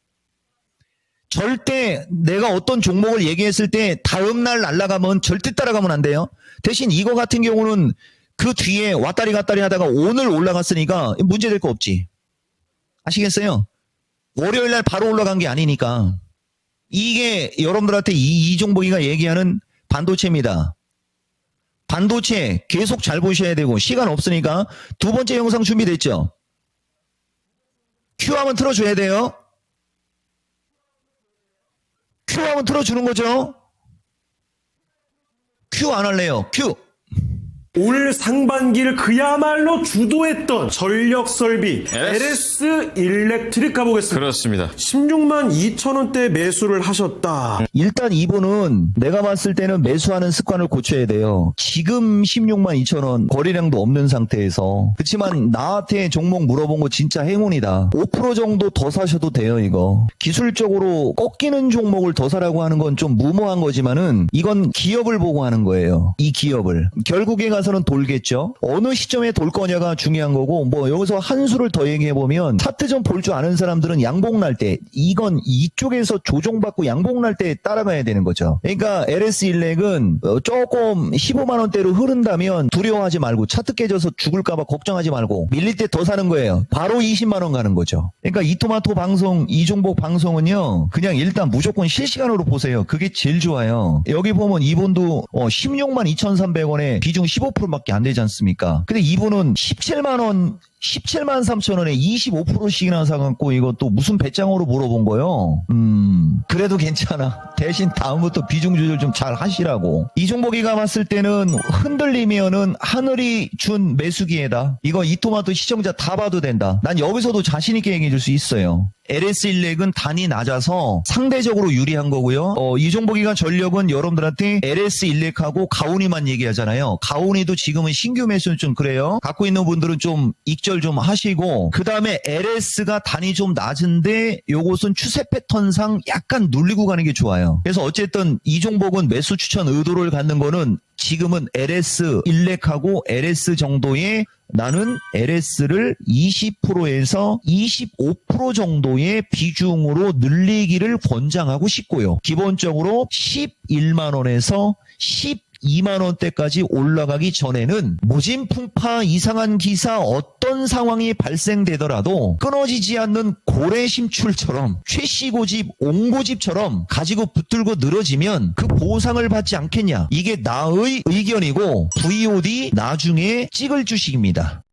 절대 내가 어떤 종목을 얘기했을 때 다음날 날아가면 절대 따라가면 안 돼요. 대신 이거 같은 경우는 그 뒤에 왔다리 갔다리 하다가 오늘 올라갔으니까 문제될 거 없지. 아시겠어요? 월요일날 바로 올라간 게 아니니까. 이게 여러분들한테 이종복이가 얘기하는 반도체입니다. 반도체 계속 잘 보셔야 되고 시간 없으니까 두 번째 영상 준비됐죠? 큐 하면 틀어줘야 돼요. 큐 하면 틀어주는 거죠? 큐 안 할래요. 큐. 올 상반기를 그야말로 주도했던 전력설비 LS 일렉트릭 가보겠습니다. 그렇습니다. 16만 2천 원대 매수를 하셨다. 일단 이분은 내가 봤을 때는 매수하는 습관을 고쳐야 돼요. 지금 16만 2천 원 거래량도 없는 상태에서. 그렇지만 나한테 종목 물어본 거 진짜 행운이다. 5% 정도 더 사셔도 돼요, 이거. 기술적으로 꺾이는 종목을 더 사라고 하는 건 좀 무모한 거지만은 이건 기업을 보고 하는 거예요. 이 기업을. 결국에 가서는 돌겠죠. 어느 시점에 돌 거냐가 중요한 거고 뭐 여기서 한 수를 더 얘기해 보면 차트 좀 볼 줄 아는 사람들은 양봉 날 때 이건 이쪽에서 조종받고 양봉 날 때 따라가야 되는 거죠. 그러니까 LS 일렉은 조금 15만 원대로 흐른다면 두려워하지 말고 차트 깨져서 죽을까 봐 걱정하지 말고 밀릴 때 더 사는 거예요. 바로 20만 원 가는 거죠. 그러니까 이토마토 방송 이종복 방송은요. 그냥 일단 무조건 실시간으로 보세요. 그게 제일 좋아요. 여기 보면 이분도 16만 2,300원에 비중 15%밖에 안 되지 않습니까? 근데 이분은 17만 원 17만 3천 원에 25%씩이나 사갖고 이것도 무슨 배짱으로 물어본 거요? 그래도 괜찮아. 대신 다음부터 비중 조절 좀 잘 하시라고. 이종복이가 봤을 때는 흔들리면은 하늘이 준 매수기에다. 이거 이 토마토 시청자 다 봐도 된다. 난 여기서도 자신있게 얘기해 줄 수 있어요. LS 일렉은 단이 낮아서 상대적으로 유리한 거고요. 이종복이가 전력은 여러분들한테 LS 일렉하고 가온이만 얘기하잖아요. 가온이도 지금은 신규 매수는 좀 그래요. 갖고 있는 분들은 좀 익절 좀 하시고, 그 다음에 LS가 단이 좀 낮은데 요것은 추세 패턴상 약간 눌리고 가는 게 좋아요. 그래서 어쨌든 이종복은 매수 추천 의도를 갖는 거는 지금은 LS 일렉하고 LS 정도의, 나는 LS를 20%에서 25% 정도의 비중으로 늘리기를 권장하고 싶고요. 기본적으로 11만 원에서 12만 원대까지 올라가기 전에는 모진풍파 이상한 기사 어떤 상황이 발생되더라도 끊어지지 않는 고래심출처럼 최씨고집 옹고집처럼 가지고 붙들고 늘어지면 그 보상을 받지 않겠냐. 이게 나의 의견이고 VOD 나중에 찍을 주식입니다.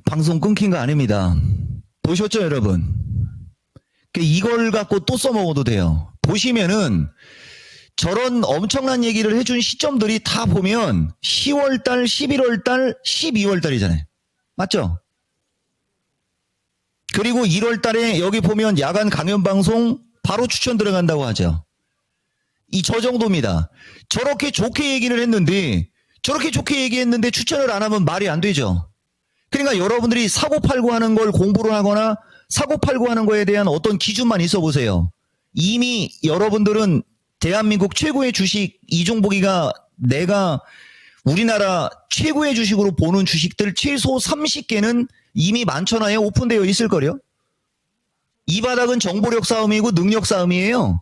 방송 끊긴 거 아닙니다. 보셨죠, 여러분? 이걸 갖고 또 써먹어도 돼요. 보시면은 저런 엄청난 얘기를 해준 시점들이 다 보면 10월달, 11월달, 12월달이잖아요. 맞죠? 그리고 1월달에 여기 보면 야간 강연방송 바로 추천 들어간다고 하죠. 저 정도입니다. 저렇게 좋게 얘기를 했는데, 저렇게 좋게 얘기했는데 추천을 안 하면 말이 안 되죠. 그러니까 여러분들이 사고 팔고 하는 걸 공부를 하거나 사고 팔고 하는 거에 대한 어떤 기준만 있어 보세요. 이미 여러분들은 대한민국 최고의 주식 이종복이가 내가 우리나라 최고의 주식으로 보는 주식들 최소 30개는 이미 만천하에 오픈되어 있을 거요. 이 바닥은 정보력 싸움이고 능력 싸움이에요.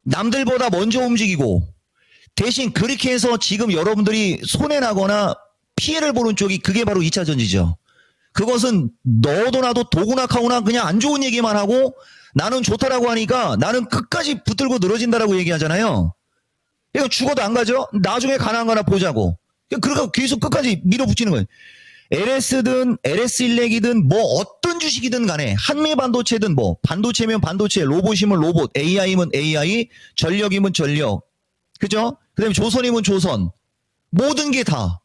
남들보다 먼저 움직이고, 대신 그렇게 해서 지금 여러분들이 손해나거나 피해를 보는 쪽이 그게 바로 2차 전지죠. 그것은 너도 나도 도구나 카우나 그냥 안 좋은 얘기만 하고 나는 좋다라고 하니까 나는 끝까지 붙들고 늘어진다라고 얘기하잖아요. 이거 죽어도 안 가죠? 나중에 가능한 거나 보자고. 그러니까 계속 끝까지 밀어붙이는 거예요. LS든 LS 일렉이든 뭐 어떤 주식이든 간에 한미반도체든 뭐 반도체면 반도체, 로봇이면 로봇, AI면 AI, 전력이면 전력. 그죠? 그 다음에 조선이면 조선. 모든 게 다.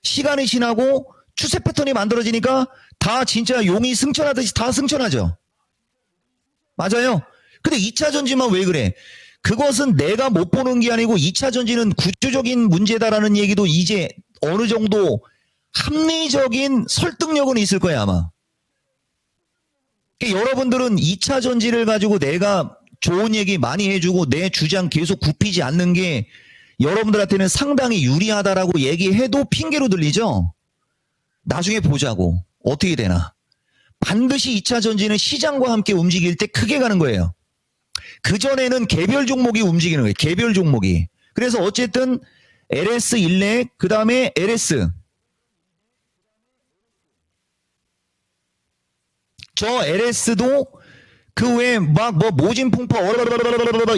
시간이 지나고 추세 패턴이 만들어지니까 다 진짜 용이 승천하듯이 다 승천하죠. 맞아요. 근데 2차 전지만 왜 그래? 그것은 내가 못 보는 게 아니고 2차 전지는 구조적인 문제다라는 얘기도 이제 어느 정도 합리적인 설득력은 있을 거야 아마. 그러니까 여러분들은 2차 전지를 가지고 내가 좋은 얘기 많이 해주고 내 주장 계속 굽히지 않는 게 여러분들한테는 상당히 유리하다라고 얘기해도 핑계로 들리죠? 나중에 보자고. 어떻게 되나. 반드시 2차 전지는 시장과 함께 움직일 때 크게 가는 거예요. 그전에는 개별 종목이 움직이는 거예요. 개별 종목이. 그래서 어쨌든 LS 일렉, 그 다음에 LS. 저 LS도 그 외에 막 뭐 모진풍파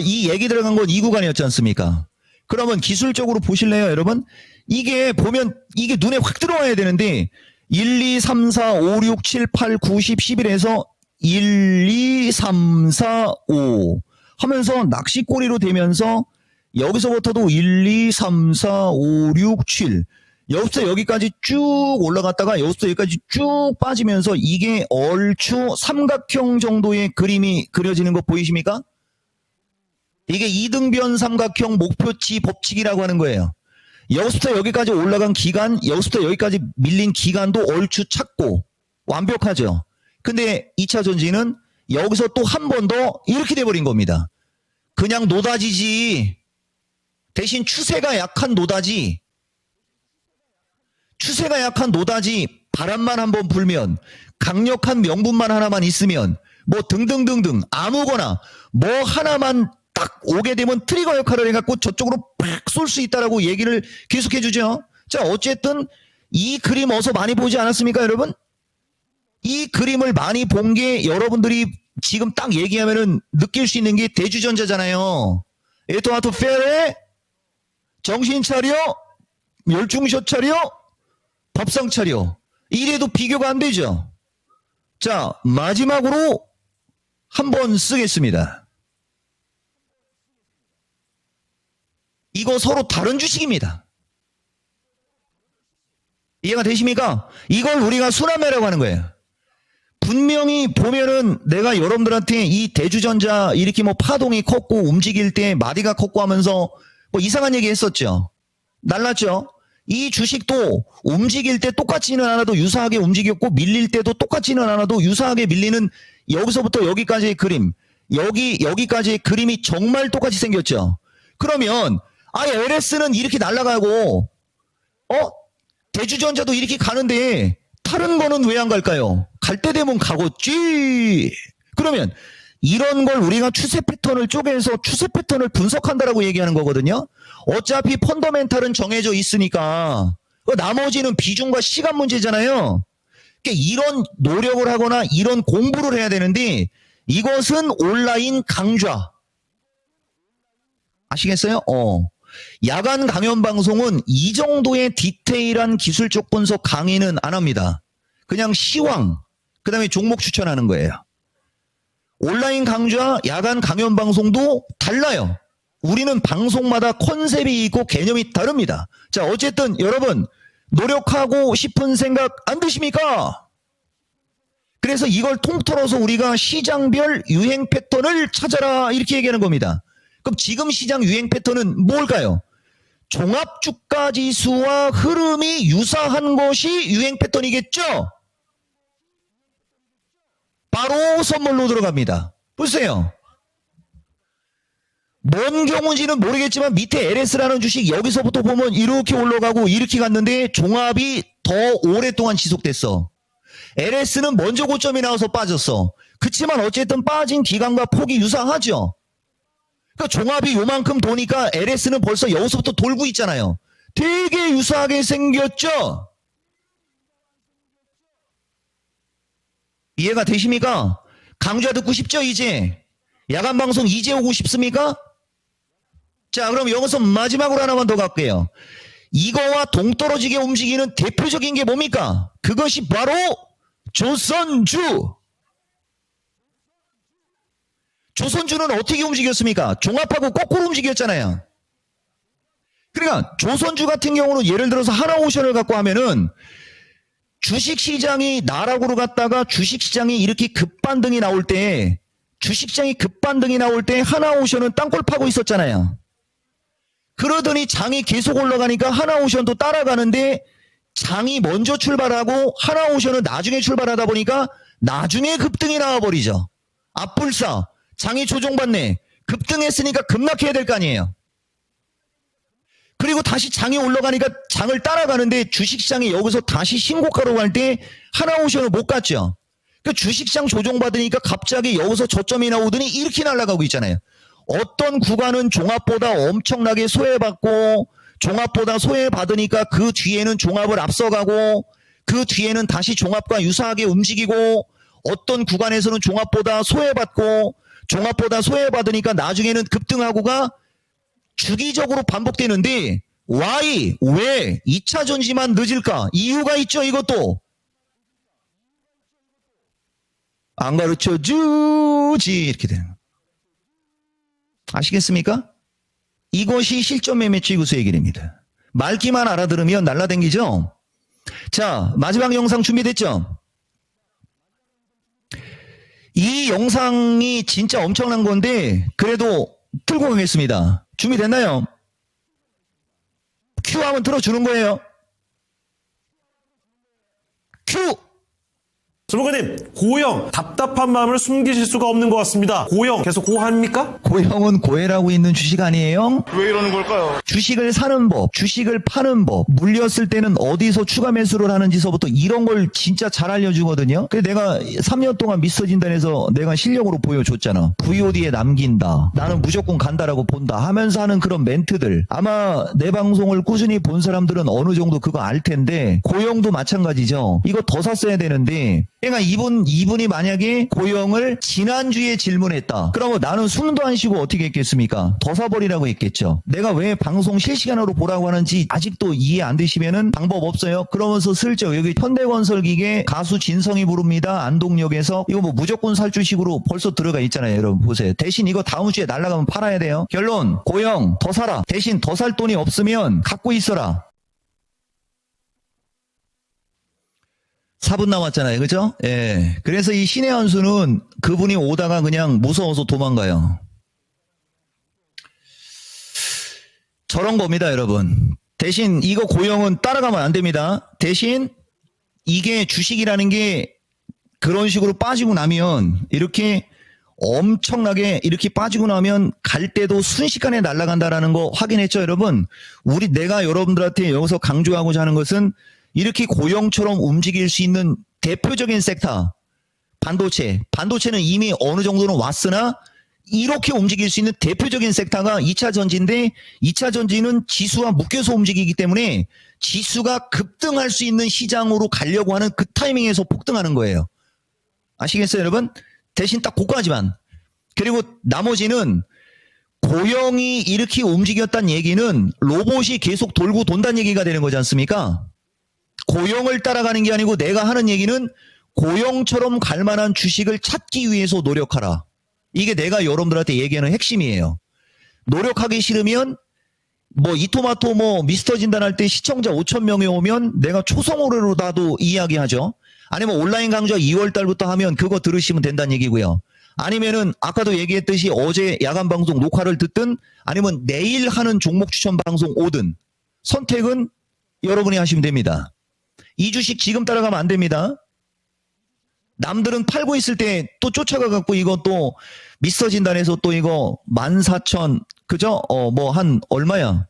이 얘기 들어간 건 이 구간이었지 않습니까? 그러면 기술적으로 보실래요, 여러분? 이게 보면 이게 눈에 확 들어와야 되는데 1, 2, 3, 4, 5, 6, 7, 8, 9, 10, 11에서 1, 2, 3, 4, 5 하면서 낚시꼬리로 되면서 여기서부터도 1, 2, 3, 4, 5, 6, 7 여기서 여기까지 쭉 올라갔다가 여기서 여기까지 쭉 빠지면서 이게 얼추 삼각형 정도의 그림이 그려지는 거 보이십니까? 이게 이등변 삼각형 목표치 법칙이라고 하는 거예요. 여기서부터 여기까지 올라간 기간, 여기서부터 여기까지 밀린 기간도 얼추 찾고 완벽하죠. 근데 2차 전지는 여기서 또 한 번 더 이렇게 돼버린 겁니다. 그냥 노다지지. 대신 추세가 약한 노다지. 추세가 약한 노다지 바람만 한번 불면 강력한 명분만 하나만 있으면 뭐 등등등등 아무거나 뭐 하나만 딱 오게 되면 트리거 역할을 해갖고 저쪽으로 팍 쏠 수 있다라고 얘기를 계속 해주죠. 자, 어쨌든 이 그림 어서 많이 보지 않았습니까, 여러분? 이 그림을 많이 본 게 여러분들이 지금 딱 얘기하면은 느낄 수 있는 게 대주전자잖아요. 에토마토 페레, 정신 차려, 멸충쇼 차려, 밥상 차려. 이래도 비교가 안 되죠. 자, 마지막으로 한번 쓰겠습니다. 이거 서로 다른 주식입니다. 이해가 되십니까? 이걸 우리가 순환매라고 하는 거예요. 분명히 보면은 내가 여러분들한테 이 대주전자 이렇게 뭐 파동이 컸고 움직일 때 마디가 컸고 하면서 뭐 이상한 얘기 했었죠. 날랐죠. 이 주식도 움직일 때 똑같지는 않아도 유사하게 움직였고 밀릴 때도 똑같지는 않아도 유사하게 밀리는 여기서부터 여기까지의 그림, 여기까지의 그림이 정말 똑같이 생겼죠. 그러면 아예 LS는 이렇게 날아가고 대주전자도 이렇게 가는데 다른 거는 왜 안 갈까요? 갈 때 되면 가겠지. 그러면 이런 걸 우리가 추세 패턴을 쪼개서 추세 패턴을 분석한다라고 얘기하는 거거든요. 어차피 펀더멘탈은 정해져 있으니까 나머지는 비중과 시간 문제잖아요. 그러니까 이런 노력을 하거나 이런 공부를 해야 되는데 이것은 온라인 강좌. 아시겠어요? 야간 강연 방송은 이 정도의 디테일한 기술적 분석 강의는 안 합니다. 그냥 시황, 그 다음에 종목 추천하는 거예요. 온라인 강좌, 야간 강연 방송도 달라요. 우리는 방송마다 컨셉이 있고 개념이 다릅니다. 자, 어쨌든 여러분 노력하고 싶은 생각 안 드십니까? 그래서 이걸 통틀어서 우리가 시장별 유행 패턴을 찾아라 이렇게 얘기하는 겁니다. 그럼 지금 시장 유행 패턴은 뭘까요? 종합주가지수와 흐름이 유사한 것이 유행 패턴이겠죠? 바로 선물로 들어갑니다. 보세요. 뭔 경우인지는 모르겠지만 밑에 LS라는 주식 여기서부터 보면 이렇게 올라가고 이렇게 갔는데 종합이 더 오랫동안 지속됐어. LS는 먼저 고점이 나와서 빠졌어. 그치만 어쨌든 빠진 기간과 폭이 유사하죠. 그러니까 종합이 요만큼 도니까 LS는 벌써 여기서부터 돌고 있잖아요. 되게 유사하게 생겼죠? 이해가 되십니까? 강좌 듣고 싶죠 이제? 야간 방송 이제 오고 싶습니까? 자, 그럼 여기서 마지막으로 하나만 더 갈게요. 이거와 동떨어지게 움직이는 대표적인 게 뭡니까? 그것이 바로 조선주. 조선주는 어떻게 움직였습니까? 종합하고 거꾸로 움직였잖아요. 그러니까 조선주 같은 경우는 예를 들어서 하나오션을 갖고 하면은 주식시장이 나락으로 갔다가 주식시장이 이렇게 급반등이 나올 때 하나오션은 땅굴 파고 있었잖아요. 그러더니 장이 계속 올라가니까 하나오션도 따라가는데 장이 먼저 출발하고 하나오션은 나중에 출발하다 보니까 나중에 급등이 나와버리죠. 앞불사 장이 조정받네. 급등했으니까 급락해야 될 거 아니에요. 그리고 다시 장이 올라가니까 장을 따라가는데 주식시장이 여기서 다시 신고가로 갈 때 하나오션을 못 갔죠. 그러니까 주식시장 조정받으니까 갑자기 여기서 저점이 나오더니 이렇게 날아가고 있잖아요. 어떤 구간은 종합보다 엄청나게 소외받고 종합보다 소외받으니까 그 뒤에는 종합을 앞서가고 그 뒤에는 다시 종합과 유사하게 움직이고 어떤 구간에서는 종합보다 소외받고 종합보다 소외받으니까 나중에는 급등하고가 주기적으로 반복되는데 why? 왜 2차 전지만 늦을까? 이유가 있죠. 이것도 안 가르쳐주지 이렇게 되는 거. 아시겠습니까? 이것이 실전 매매 취구수의 길입니다. 말기만 알아들으면 날라댕기죠. 자, 마지막 영상 준비됐죠? 이 영상이 진짜 엄청난 건데 그래도 틀고 가겠습니다. 준비됐나요? 큐 하면 틀어주는 거예요. 큐! 주무관님, 고형 답답한 마음을 숨기실 수가 없는 것 같습니다. 고형 계속 고합니까? 고형은 고해라고 있는 주식 아니에요? 왜 이러는 걸까요? 주식을 사는 법, 주식을 파는 법, 물렸을 때는 어디서 추가 매수를 하는지서부터 이런 걸 진짜 잘 알려주거든요. 그래서 내가 3년 동안 미스터 진단에서 내가 실력으로 보여줬잖아. VOD에 남긴다. 나는 무조건 간다라고 본다 하면서 하는 그런 멘트들. 아마 내 방송을 꾸준히 본 사람들은 어느 정도 그거 알 텐데 고형도 마찬가지죠. 이거 더 샀어야 되는데 그러니까 이분이 만약에 고영을 지난주에 질문했다. 그러면 나는 숨도 안 쉬고 어떻게 했겠습니까? 더 사버리라고 했겠죠. 내가 왜 방송 실시간으로 보라고 하는지 아직도 이해 안 되시면은 방법 없어요. 그러면서 슬쩍 여기 현대건설기계 가수 진성이 부릅니다. 안동역에서 이거 뭐 무조건 살주식으로 벌써 들어가 있잖아요. 여러분 보세요. 대신 이거 다음 주에 날라가면 팔아야 돼요. 결론 고영 더 사라. 대신 더 살 돈이 없으면 갖고 있어라. 4분 남았잖아요. 그죠? 예. 그래서 이 신의 한 수는 그분이 오다가 그냥 무서워서 도망가요. 저런 겁니다, 여러분. 대신 이거 고영은 따라가면 안 됩니다. 대신 이게 주식이라는 게 그런 식으로 빠지고 나면 이렇게 엄청나게 이렇게 빠지고 나면 갈 때도 순식간에 날아간다라는 거 확인했죠, 여러분? 내가 여러분들한테 여기서 강조하고자 하는 것은 이렇게 고영처럼 움직일 수 있는 대표적인 섹터, 반도체. 반도체는 이미 어느 정도는 왔으나 이렇게 움직일 수 있는 대표적인 섹터가 2차 전지인데 2차 전지는 지수와 묶여서 움직이기 때문에 지수가 급등할 수 있는 시장으로 가려고 하는 그 타이밍에서 폭등하는 거예요. 아시겠어요, 여러분? 대신 딱 그거까지만. 그리고 나머지는 고영이 이렇게 움직였다는 얘기는 로봇이 계속 돌고 돈다는 얘기가 되는 거지 않습니까? 고영을 따라가는 게 아니고 내가 하는 얘기는 고영처럼 갈 만한 주식을 찾기 위해서 노력하라. 이게 내가 여러분들한테 얘기하는 핵심이에요. 노력하기 싫으면 뭐 이토마토 뭐 미스터 진단할 때 시청자 5,000명이 오면 내가 초성호로라도 이야기하죠. 아니면 온라인 강좌 2월 달부터 하면 그거 들으시면 된다는 얘기고요. 아니면은 아까도 얘기했듯이 어제 야간 방송 녹화를 듣든 아니면 내일 하는 종목 추천 방송 오든 선택은 여러분이 하시면 됩니다. 이 주식 지금 따라가면 안 됩니다. 남들은 팔고 있을 때 또 쫓아가 갖고 이거 또 미스터 진단에서 또 이거 14,000 그죠? 뭐 한 얼마야?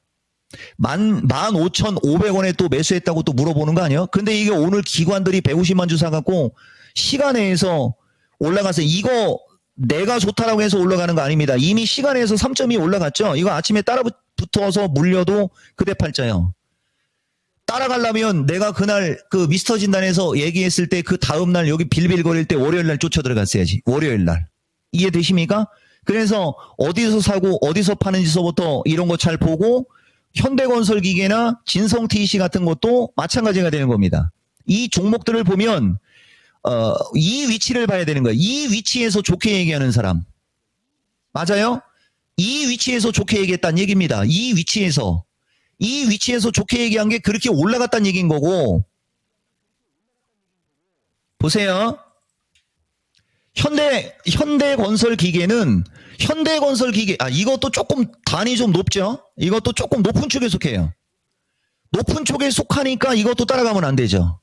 15,500원에 또 매수했다고 또 물어보는 거 아니에요? 근데 이게 오늘 기관들이 150만 주 사갖고 시간에서 올라가서 이거 내가 좋다라고 해서 올라가는 거 아닙니다. 이미 시간에서 3.2 올라갔죠? 이거 아침에 따라 붙어서 물려도 그대 팔자요. 따라가려면 내가 그날 그 미스터 진단에서 얘기했을 때 그 다음날 여기 빌빌거릴 때 월요일날 쫓아 들어갔어야지. 월요일날. 이해되십니까? 그래서 어디서 사고 어디서 파는지서부터 이런 거 잘 보고 현대건설기계나 진성TC 같은 것도 마찬가지가 되는 겁니다. 이 종목들을 보면 이 위치를 봐야 되는 거예요. 이 위치에서 좋게 얘기하는 사람. 맞아요? 이 위치에서 좋게 얘기했다는 얘기입니다. 이 위치에서 좋게 얘기한 게 그렇게 올라갔다는 얘기인 거고. 보세요. 현대건설기계는 이것도 조금 단위 좀 높죠. 이것도 조금 높은 축에 속해요. 높은 쪽에 속하니까 이것도 따라가면 안 되죠.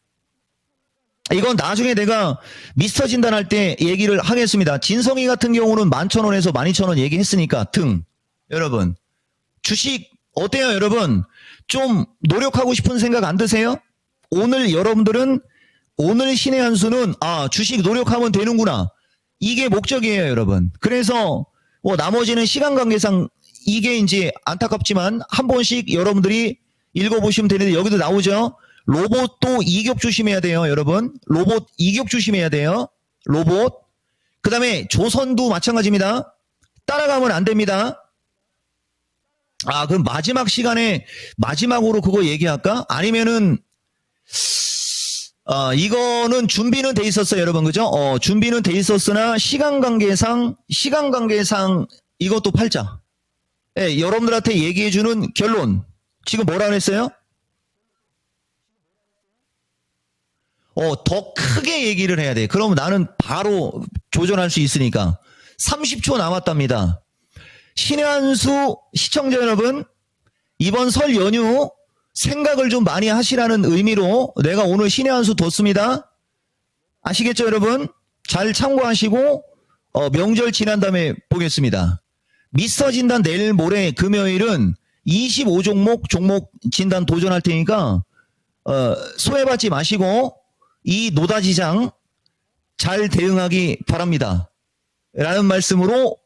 이건 나중에 내가 미스터 진단할 때 얘기를 하겠습니다. 진성이 같은 경우는 11,000원에서 12,000원 얘기했으니까 여러분 주식 어때요, 여러분? 좀 노력하고 싶은 생각 안 드세요? 오늘 여러분들은 오늘 신의 한 수는 주식 노력하면 되는구나. 이게 목적이에요, 여러분. 그래서 나머지는 시간 관계상 이게 이제 안타깝지만 한 번씩 여러분들이 읽어보시면 되는데 여기도 나오죠. 로봇도 이격 조심해야 돼요, 여러분. 로봇 이격 조심해야 돼요. 로봇. 그 다음에 조선도 마찬가지입니다. 따라가면 안 됩니다. 그럼 마지막 시간에 마지막으로 그거 얘기할까? 아니면은 이거는 준비는 돼 있었어요, 여러분. 그죠? 준비는 돼 있었으나 시간 관계상 이것도 팔자. 예, 여러분들한테 얘기해 주는 결론. 지금 뭐라 그랬어요? 더 크게 얘기를 해야 돼. 그럼 나는 바로 조절할 수 있으니까. 30초 남았답니다. 신의 한 수 시청자 여러분, 이번 설 연휴 생각을 좀 많이 하시라는 의미로 내가 오늘 신의 한 수 뒀습니다. 아시겠죠, 여러분? 잘 참고하시고 명절 지난 다음에 보겠습니다. 미스터 진단 내일 모레 금요일은 25종목 종목 진단 도전할 테니까 소외받지 마시고 이 노다지장 잘 대응하기 바랍니다. 라는 말씀으로